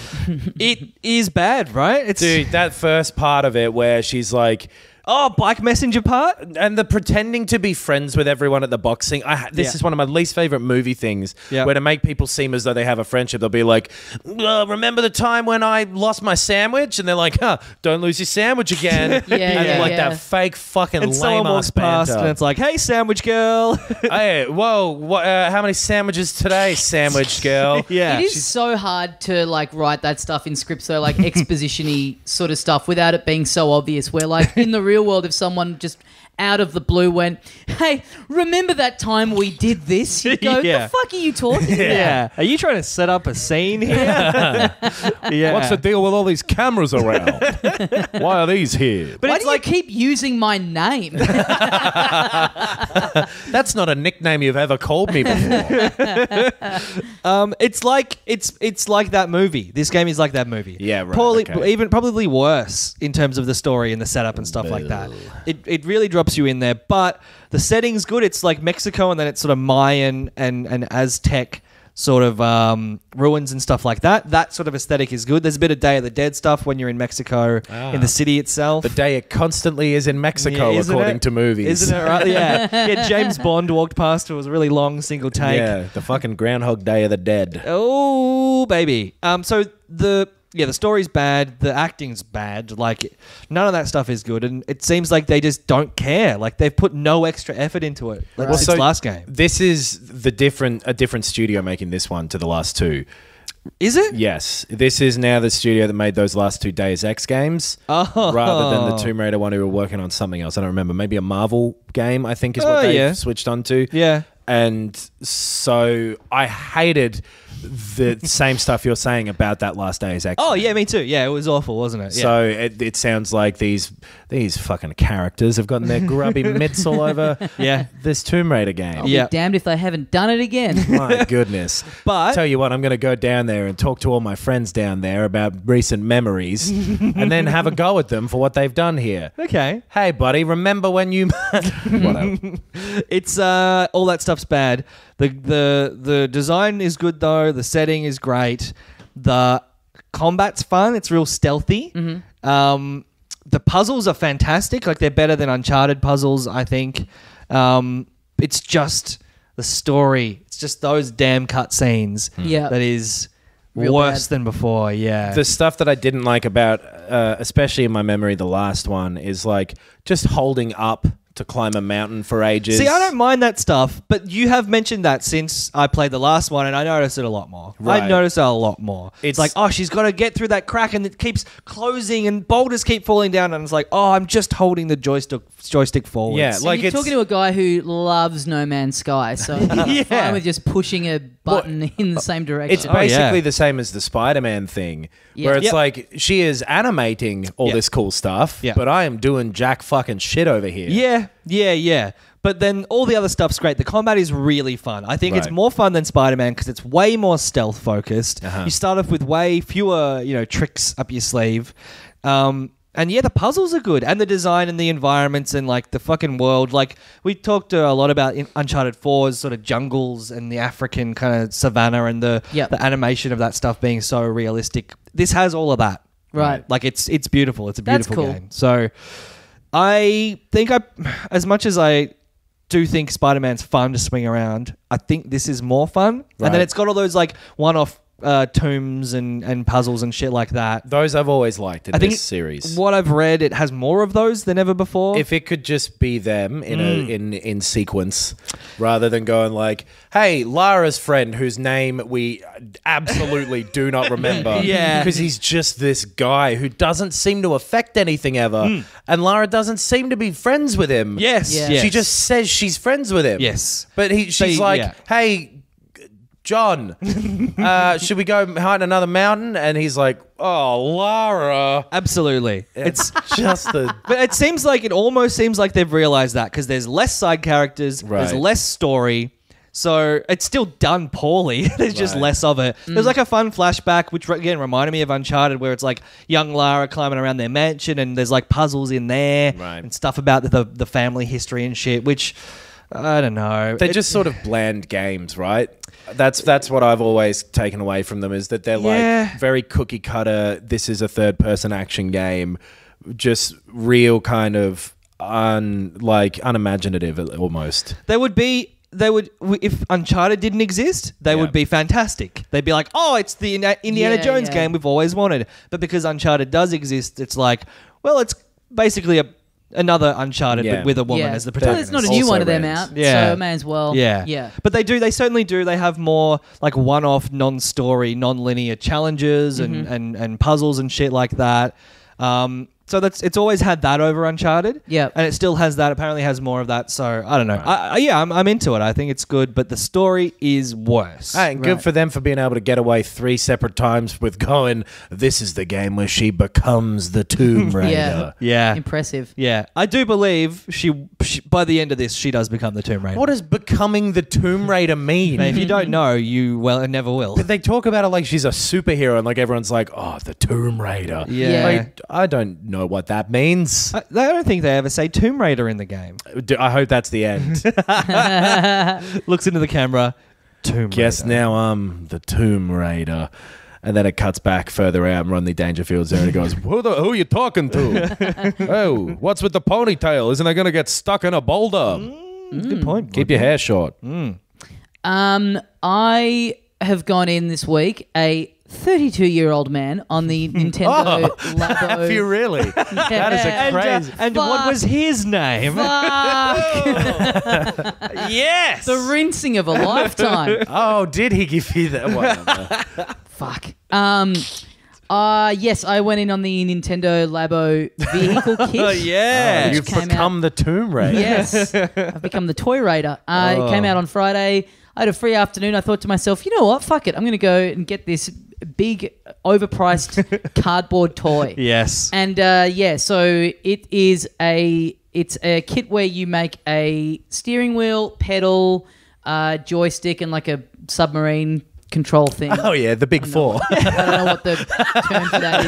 B: It is bad, right?
C: Dude, that first part of it where she's like...
B: Oh, bike messenger part?
C: And the pretending to be friends with everyone at the boxing. This is one of my least favorite movie things, where to make people seem as though they have a friendship, they'll be like, remember the time when I lost my sandwich? And they're like, don't lose your sandwich again. That fake fucking lame-ass
B: someone walks past and it's like, hey, sandwich girl.
C: Hey, whoa, how many sandwiches today, sandwich girl?
A: Yeah. It is so hard to like write that stuff in scripts, so like exposition-y sort of stuff without it being so obvious, where like in the real world, if someone just out of the blue went, hey, remember that time we did this? You go, the fuck are you talking about?
B: Are you trying to set up a scene here?
C: What's the deal with all these cameras around? Why are these here?
A: But why do you keep using my name?
C: That's not a nickname you've ever called me before.
B: It's like that movie. This game is like that movie.
C: Yeah, right.
B: Even probably worse in terms of the story and the setup and stuff like that. It really drops you in there, but the setting's good. It's like Mexico, and then it's sort of Mayan and Aztec sort of ruins and stuff like that. That sort of aesthetic is good. There's a bit of Day of the Dead stuff when you're in Mexico, in the city itself.
C: The day it constantly is in Mexico, according to movies.
B: Isn't it right? Yeah. James Bond walked past. It was a really long single take.
C: Yeah, the fucking Groundhog Day of the Dead.
B: Oh, baby. So the story's bad. The acting's bad. Like, none of that stuff is good. And it seems like they just don't care. Like, they've put no extra effort into it. Like, since last game.
C: This is a different studio making this one to the last two.
B: Is it?
C: Yes. This is now the studio that made those last two Deus Ex games. Rather than the Tomb Raider one who were working on something else. I don't remember. Maybe a Marvel game, I think is what they switched on to.
B: Yeah.
C: And so I hated the same stuff you're saying about that last Deus Ex.
B: Oh, yeah, me too. Yeah, it was awful, wasn't it? Yeah.
C: So it sounds like these fucking characters have gotten their grubby mitts all over this Tomb Raider game.
A: I'll be damned if they haven't done it again.
C: My goodness. But tell you what, I'm going to go down there and talk to all my friends down there about recent memories and then have a go at them for what they've done here.
B: Okay.
C: Hey, buddy, remember when you... Whatever.
B: It's all that stuff's bad. The design is good though. The setting is great. The combat's fun. It's real stealthy. Mm-hmm. The puzzles are fantastic. Like, they're better than Uncharted puzzles, I think. It's just the story. It's just those damn cutscenes.
A: Yeah.
B: That is
A: Real
B: worse
A: bad.
B: than before. Yeah.
C: The stuff that I didn't like about, especially in my memory, the last one is like just holding up to climb a mountain for ages.
B: See, I don't mind that stuff, but you have mentioned that since I played the last one, and I noticed it a lot more.
C: Right.
B: I noticed it a lot more.
C: It's
B: like, oh, she's got to get through that crack, and it keeps closing, and boulders keep falling down, and it's like, oh, I'm just holding the joystick forwards.
C: Yeah,
A: So
C: like
A: you're
C: it's
A: talking to a guy who loves No Man's Sky, so I'm fine with just pushing a button in the same direction.
C: It's basically the same as the Spider-Man thing,
A: Yeah.
C: where it's
B: Yep.
C: like she is animating all
B: Yep.
C: this cool stuff,
B: Yep.
C: but I am doing jack fucking shit over here.
B: Yeah. But then all the other stuff's great. The combat is really fun. I think it's
C: Right.
B: more fun than Spider-Man because it's way more stealth focused.
C: Uh-huh.
B: You start off with way fewer, tricks up your sleeve. And yeah, the puzzles are good, and the design and the environments and like the fucking world. Like we talked a lot about in Uncharted 4's sort of jungles and the African kind of savannah and the animation of that stuff being so realistic. This has all of that.
A: Right.
B: Like it's beautiful. It's a
A: That's
B: beautiful
A: cool.
B: game. So I think as much as I do think Spider-Man's fun to swing around, I think this is more fun.
C: Right.
B: And then it's got all those like one-off tombs and puzzles and shit like that.
C: Those I've always liked in
B: I think
C: this series.
B: what I've read, it has more of those than ever before.
C: If it could just be them in sequence, rather than going like, "Hey, Lara's friend, whose name we absolutely do not remember,
B: Yeah.
C: because he's just this guy who doesn't seem to affect anything ever, and Lara doesn't seem to be friends with him.
B: Yes,
A: Yeah.
B: yes.
C: She just says she's friends with him.
B: Yes.
C: but she's like,
B: yeah.
C: "Hey, John, should we go hide in another mountain?" And he's like, "Oh, Lara."
B: Absolutely. It's
C: Just the
B: But it almost seems like they've realized that because there's less side characters, there's
C: Right.
B: less story. So it's still done poorly. There's just
C: Right.
B: less of it. There's like a fun flashback, which again reminded me of Uncharted, where it's like young Lara climbing around their mansion and there's like puzzles in there
C: Right.
B: and stuff about the family history and shit, which I don't know.
C: They're just sort of bland games, right? That's what I've always taken away from them, is that they're
B: Yeah.
C: like very cookie cutter. This is a third person action game, just real kind of unimaginative almost.
B: If Uncharted didn't exist, they would be fantastic. They'd be like, oh, it's the Indiana
A: Yeah,
B: Jones
A: yeah.
B: game we've always wanted. But because Uncharted does exist, it's like, well, it's basically another Uncharted
C: Yeah.
B: but with a woman
A: Yeah.
B: as the
A: Well,
B: protagonist.
A: there's not a new
C: Also
A: one of them
C: rams.
A: out,
B: Yeah.
A: so it may as well.
B: Yeah. But they certainly do. They have more like one-off, non-story, non-linear challenges and puzzles and shit like that. So it's always had that over Uncharted.
A: Yep.
B: And it still has that. Apparently has more of that. So I don't know. I'm into it. I think it's good, but the story is worse.
C: Hey, and good
A: Right.
C: for them for being able to get away 3 separate times with going, "This is the game where she becomes the Tomb Raider."
B: Yeah.
A: Impressive.
B: Yeah. I do believe she by the end of this, she does become the Tomb Raider.
C: What does becoming the Tomb Raider mean?
B: If you don't know, you never will.
C: But they talk about it like she's a superhero, and like everyone's like, "Oh, the Tomb Raider."
B: Yeah.
C: Like, I don't know what that means.
B: I don't think they ever say Tomb Raider in the game.
C: I hope that's the end.
B: Looks into the camera. Tomb
C: Guess
B: Raider.
C: now I'm the Tomb Raider. And then it cuts back further out, and Rodney Dangerfield's there, and he goes, who are you talking to? Oh, what's with the ponytail? Isn't I going to get stuck in a boulder?
B: Good point.
C: Keep your hair short.
A: I have gone in this week a 32-year-old man on the Nintendo Labo.
C: Have you really? That is a crazy.
B: And what was his name?
A: Fuck.
B: Yes.
A: The rinsing of a lifetime.
C: Oh, did he give you that? Whatever.
A: Fuck. Yes, I went in on the Nintendo Labo vehicle kit.
B: Oh, yeah.
A: Which
C: You've
A: came
C: become the Tomb Raider.
A: Yes, I've become the Toy Raider. It came out on Friday. I had a free afternoon. I thought to myself, you know what? Fuck it. I'm going to go and get this big, overpriced cardboard toy.
B: Yes.
A: And so it's a kit where you make a steering wheel, pedal, joystick, and like a submarine control thing.
C: Oh, yeah, the big four.
A: I don't know what the term for that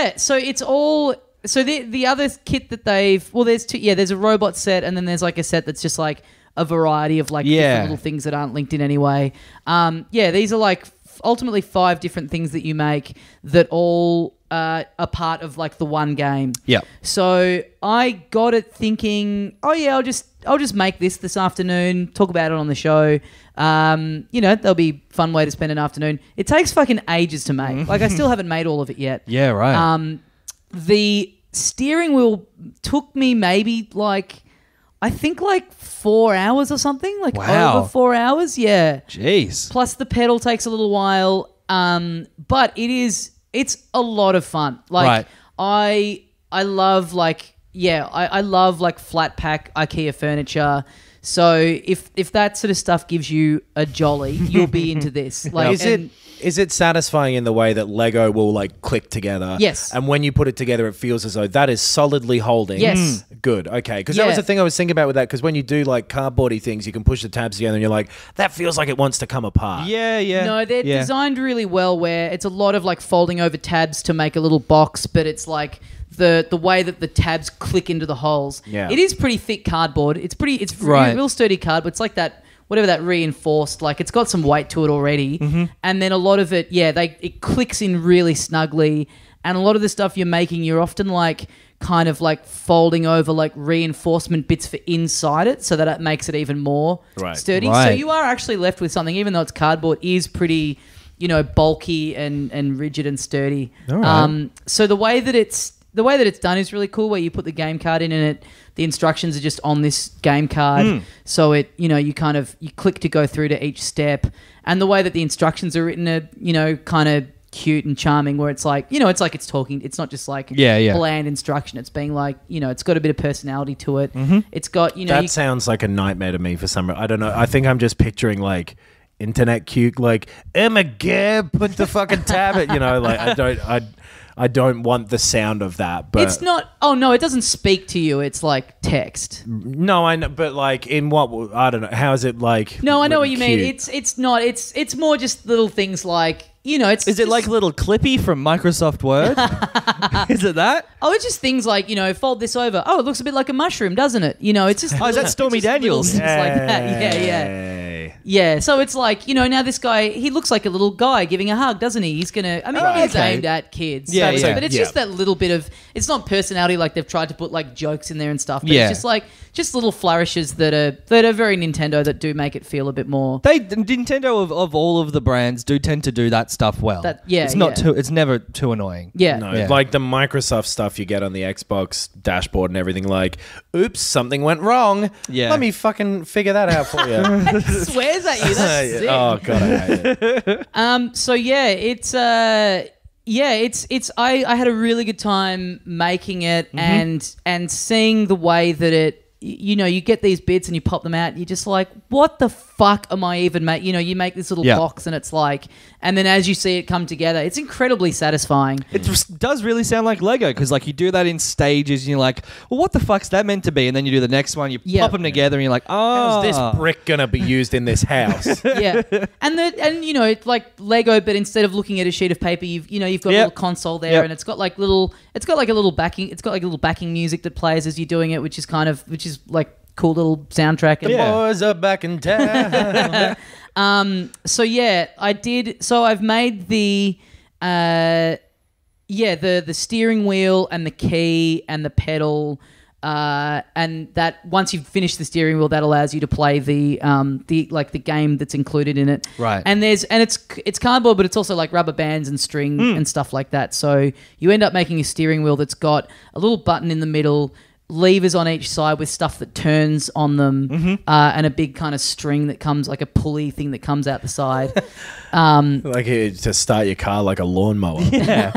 A: is. So it's all. So the other kit that there's two. Yeah, there's a robot set, and then there's like a set that's just like a variety of like different little things that aren't linked in any way. These are like ultimately 5 different things that you make that all a part of like the one game.
B: Yeah.
A: So I got it thinking, oh yeah, I'll just make this afternoon, talk about it on the show. There'll be a fun way to spend an afternoon. It takes fucking ages to make. Like I still haven't made all of it yet.
B: Yeah, right.
A: The steering wheel took me maybe I think 4 hours or something. Over 4 hours. Yeah.
B: Jeez.
A: Plus the pedal takes a little while. But it's a lot of fun.
B: Right.
A: I love I love flat pack IKEA furniture. So if that sort of stuff gives you a jolly, you'll be into this.
C: Is it satisfying in the way that Lego will click together?
A: Yes.
C: And when you put it together, it feels as though that is solidly holding.
A: Yes.
C: Good. Okay. Because that was the thing I was thinking about with that. Because when you do cardboardy things, you can push the tabs together and you're like, that feels like it wants to come apart.
B: Yeah, yeah.
A: No, they're designed really well where it's a lot of folding over tabs to make a little box, but it's the way that the tabs click into the holes.
C: Yeah.
A: It is pretty thick cardboard. It's real sturdy cardboard. It's like that, whatever that reinforced, it's got some weight to it already. Mm-hmm. And then a lot of it, it clicks in really snugly. And a lot of the stuff you're making, you're often folding over reinforcement bits for inside it so that it makes it even more sturdy.
B: Right.
A: So you are actually left with something, even though it's cardboard, is pretty, bulky and rigid and sturdy.
B: All right.
A: So the way that it's done is really cool, where you put the game card in and the instructions are just on this game card. So it, you click to go through to each step. And the way that the instructions are written are, kind of cute and charming, where it's it's talking. It's not just bland instruction. It's being it's got a bit of personality to it. Mm-hmm. It's got,
C: That sounds like a nightmare to me for some reason. I don't know. I think I'm just picturing internet cute, oh my God, put the fucking tab at, I don't want the sound of that, but
A: it's not. Oh no, it doesn't speak to you. It's text.
C: No, I know, but in what? I don't know. How is it
A: No, I know what you mean. It's not. It's more just little things it's.
B: Is it little Clippy from Microsoft Word? Is it that?
A: Oh, it's just things fold this over. Oh, it looks a bit like a mushroom, doesn't it? It's just.
B: Oh, is that Stormy Daniels?
A: Things like that. Yeah. Yeah, so it's now this guy, he looks like a little guy giving a hug, doesn't he? He's going to, he's aimed at kids.
B: Yeah,
A: but it's just that little bit of, it's not personality they've tried to put jokes in there and stuff, but it's just little flourishes that are very Nintendo that do make it feel a bit more.
B: Nintendo of all of the brands do tend to do that stuff well. It's never too annoying.
A: Yeah.
C: No, the Microsoft stuff you get on the Xbox dashboard and everything, oops, something went wrong. Yeah. Let me fucking figure that out for you.
A: Swears at you. That's sick.
C: Oh God, I hate it.
A: So yeah, it's I had a really good time making it, and seeing the way that it, you get these bits and you pop them out, and you're just what the fuck am I even making? You make this little box and it's and then as you see it come together, it's incredibly satisfying.
B: It just does really sound like Lego, because you do that in stages and you're well, what the fuck's that meant to be? And then you do the next one, you pop them together and you're oh.
C: How's this brick going to be used in this house?
A: Yeah. And it's like Lego, but instead of looking at a sheet of paper, you've got a little console there, and it's got a little backing music that plays as you're doing it, which is cool little soundtrack.
C: The boys are back in town.
A: So yeah, I did. So I've made the steering wheel and the key and the pedal, and that once you've finished the steering wheel, that allows you to play the game that's included in it.
B: Right.
A: And it's cardboard, but it's also rubber bands and string and stuff like that. So you end up making a steering wheel that's got a little button in the middle, levers on each side with stuff that turns on them, and a big kind of string that comes, a pulley thing that comes out the side.
C: To start your car like a lawnmower.
B: Yeah.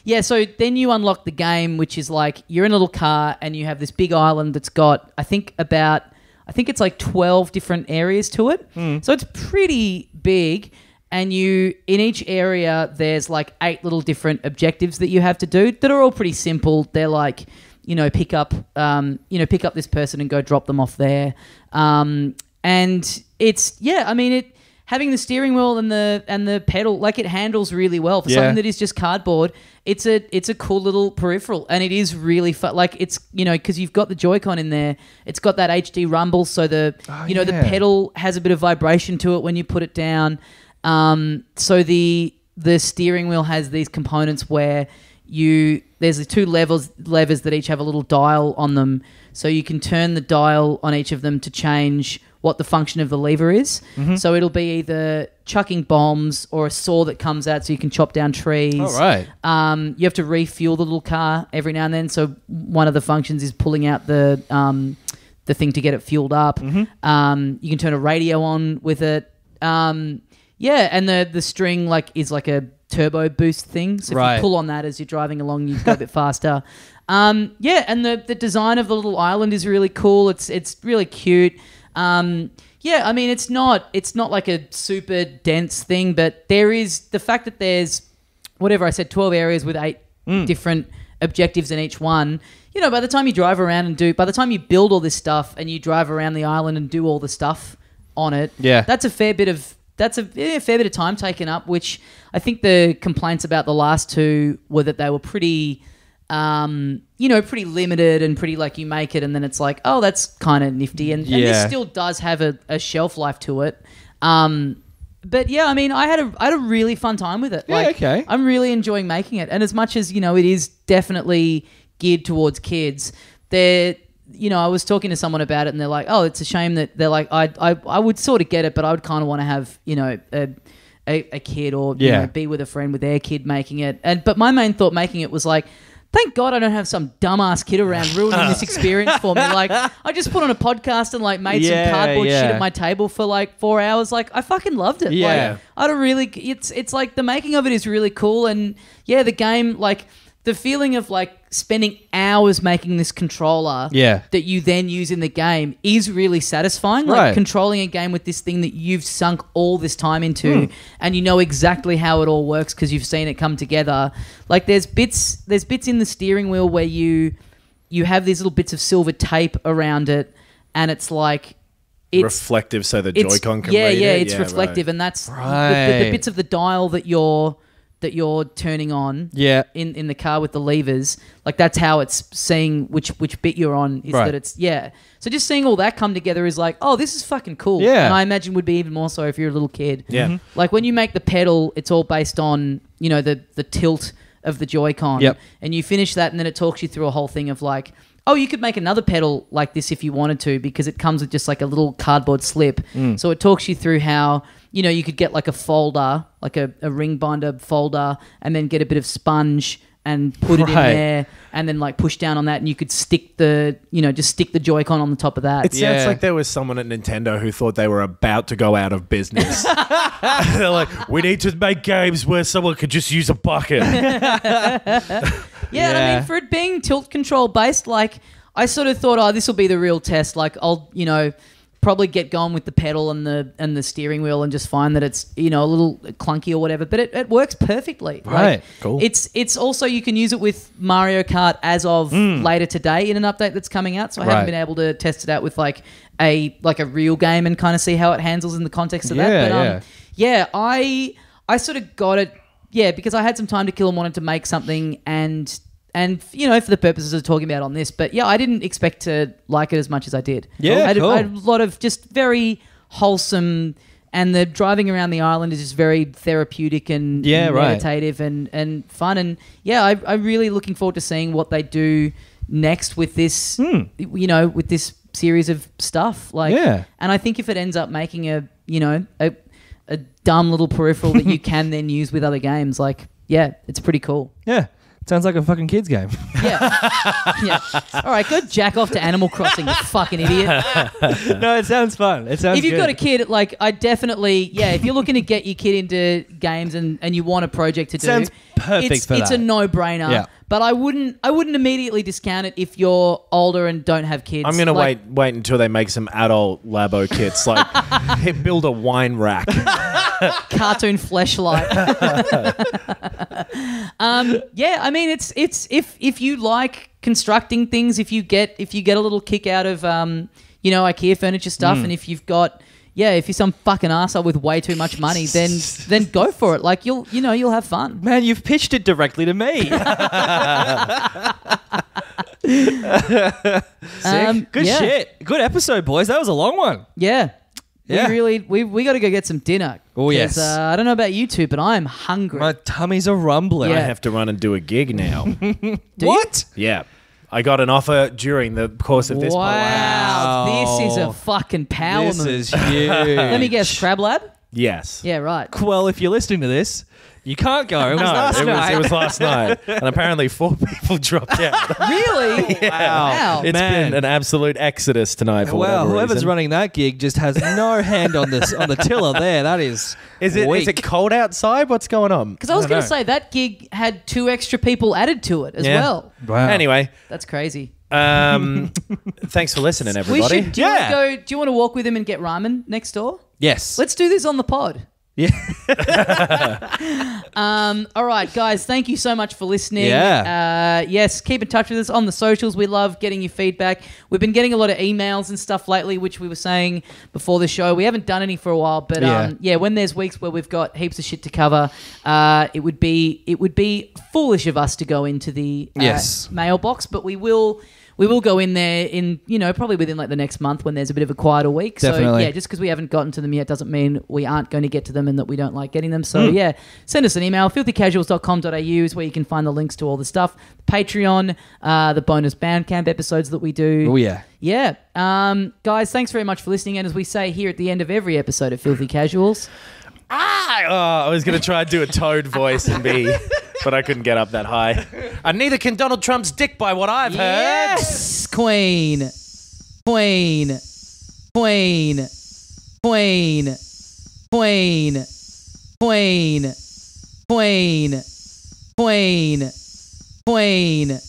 A: Yeah, so then you unlock the game, which is you're in a little car and you have this big island that's got, I think it's 12 different areas to it. So it's pretty big. And in each area, there's 8 little different objectives that you have to do that are all pretty simple. They're pick up this person and go drop them off there. And it's, having the steering wheel and the pedal, it handles really well for something that is just cardboard. It's a cool little peripheral, and it is really fun. It's, because you've got the Joy-Con in there, it's got that HD rumble, so the pedal has a bit of vibration to it when you put it down. So the steering wheel has these components where there's the two levers that each have a little dial on them, so you can turn the dial on each of them to change what the function of the lever is. Mm-hmm. So it'll be either chucking bombs or a saw that comes out so you can chop down trees.
B: All right.
A: You have to refuel the little car every now and then. So one of the functions is pulling out the thing to get it fueled up. Mm-hmm. You can turn a radio on with it. And the string is like a turbo boost thing. So if you pull on that as you're driving along, you go a bit faster. And the design of the little island is really cool. It's really cute. I mean, it's not like a super dense thing, but there is the fact that there's, whatever I said, 12 areas with 8 different objectives in each one. You know, by the time you drive around by the time you build all this stuff and you drive around the island and do all the stuff on it, that's a fair bit of time taken up, which I think the complaints about the last two were that they were pretty pretty limited and pretty like you make it and then it's like, oh, that's kind of nifty. And this still does have a shelf life to it. But yeah, I mean, I had a really fun time with it.
B: Yeah, okay.
A: I'm really enjoying making it. And as much as, it is definitely geared towards kids, I was talking to someone about it and they're like, oh, it's a shame that they're like, I would sort of get it, but I would kind of want to have, a kid or be with a friend with their kid making it. But my main thought making it was like, thank God I don't have some dumbass kid around ruining this experience for me. Like, I just put on a podcast and made some cardboard shit at my table for 4 hours. Like, I fucking loved it.
B: Yeah.
A: I don't really. It's like the making of it is really cool, and the game the feeling of spending hours making this controller that you then use in the game is really satisfying. Like controlling a game with this thing that you've sunk all this time into and you know exactly how it all works because you've seen it come together. Like there's bits in the steering wheel where you have these little bits of silver tape around it and it's like it's
C: reflective so the Joy-Con can read it.
A: It's reflective and that's the bits of the dial that you're turning on in the car with the levers, that's how it's seeing which bit you're on is that it's so just seeing all that come together is like, oh, this is fucking cool. And I imagine would be even more so if you're a little kid. Like when you make the pedal, it's all based on the tilt of the Joy-Con and you finish that and then it talks you through a whole thing of oh, you could make another pedal like this if you wanted to because it comes with just a little cardboard slip. So it talks you through how you could get a folder, a ring binder folder, and then get a bit of sponge and put it in there, and then push down on that, and you could stick the Joy-Con on the top of that.
C: It sounds like there was someone at Nintendo who thought they were about to go out of business. They're like, we need to make games where someone could just use a bucket.
A: I mean, for it being tilt control based, I sort of thought, oh, this will be the real test. I'll, probably get going with the pedal and the steering wheel and just find that it's a little clunky or whatever, but it works perfectly.
B: Right, cool.
A: It's also you can use it with Mario Kart as of later today in an update that's coming out. So I haven't been able to test it out with a real game and kind of see how it handles in the context of that. But I sort of got it. Yeah, because I had some time to kill and wanted to make something and for the purposes of talking about on this, but I didn't expect to like it as much as I did.
B: Yeah,
A: I had a lot of just very wholesome, and the driving around the island is just very therapeutic and meditative and fun. And I'm really looking forward to seeing what they do next with this, with this series of stuff. And I think if it ends up making a dumb little peripheral that you can then use with other games, it's pretty cool.
B: Yeah. Sounds like a fucking kid's game.
A: Yeah. All right, go jack off to Animal Crossing, you fucking idiot.
B: No, it sounds fun. It sounds
A: If you've
B: good.
A: got a kid, I definitely, if you're looking to get your kid into games and you want a project to do,
B: sounds perfect for
A: it's
B: that.
A: a no-brainer.
B: Yeah.
A: But I wouldn't immediately discount it if you're older and don't have kids.
C: I'm gonna wait until they make some adult Labo kits, build a wine rack,
A: cartoon fleshlight. I mean, it's if you like constructing things, if you get a little kick out of IKEA furniture stuff, and if you've got. Yeah, if you're some fucking arsehole with way too much money, then go for it. You'll have fun.
B: Man, you've pitched it directly to me. Sick. Good shit. Good episode, boys. That was a long one.
A: Yeah.
B: Yeah.
A: We got to go get some dinner.
B: Oh, yes.
A: I don't know about you two, but I am hungry.
B: My tummy's a rumbling.
C: I
A: Yeah.
C: have to run and do a gig now.
B: What?
C: Yeah. I got an offer during the course of this podcast.
A: Wow, this is a fucking power
B: This
A: move.
B: is huge.
A: Let me guess, Crab Lab?
C: Yes.
A: Yeah, right.
B: Well, if you're listening to this, you can't go. It was last night.
C: It was last night. And apparently 4 people dropped out.
A: Really?
B: Wow.
C: It's
B: Man.
C: been an absolute exodus tonight for
B: Well,
C: whatever
B: whoever's
C: reason.
B: running that gig just has no hand on the tiller there. That is
C: Is it cold outside? What's going on?
A: Because I was
B: I don't
A: going
B: know.
A: to say that gig had 2 extra people added to it as
C: Yeah.
A: well.
B: Wow.
C: Anyway,
A: That's crazy.
C: thanks for listening, everybody.
A: We should. Do you want to walk with him and get ramen next door?
B: Yes.
A: Let's do this on the pod.
B: Yeah.
A: All right, guys, thank you so much for listening.
B: Yeah.
A: Yes, keep in touch with us on the socials. We love getting your feedback. We've been getting a lot of emails and stuff lately, which we were saying before the show. We haven't done any for a while, but when there's weeks where we've got heaps of shit to cover, it would be foolish of us to go into the mailbox, but we will go in there in, probably within like the next month when there's a bit of a quieter week.
B: Definitely.
A: So, yeah, just because we haven't gotten to them yet doesn't mean we aren't going to get to them and that we don't like getting them. So, send us an email. filthycasuals.com.au is where you can find the links to all the stuff. Patreon, the bonus Bandcamp episodes that we do.
B: Oh, yeah.
A: Yeah. Guys, thanks very much for listening. And as we say here at the end of every episode of Filthy Casuals...
C: I was going to try and do a Toad voice and but I couldn't get up that high. And neither can Donald Trump's dick by what I've heard.
A: Yes, Queen. Queen. Queen. Queen. Queen. Queen. Queen. Queen. Queen. Queen.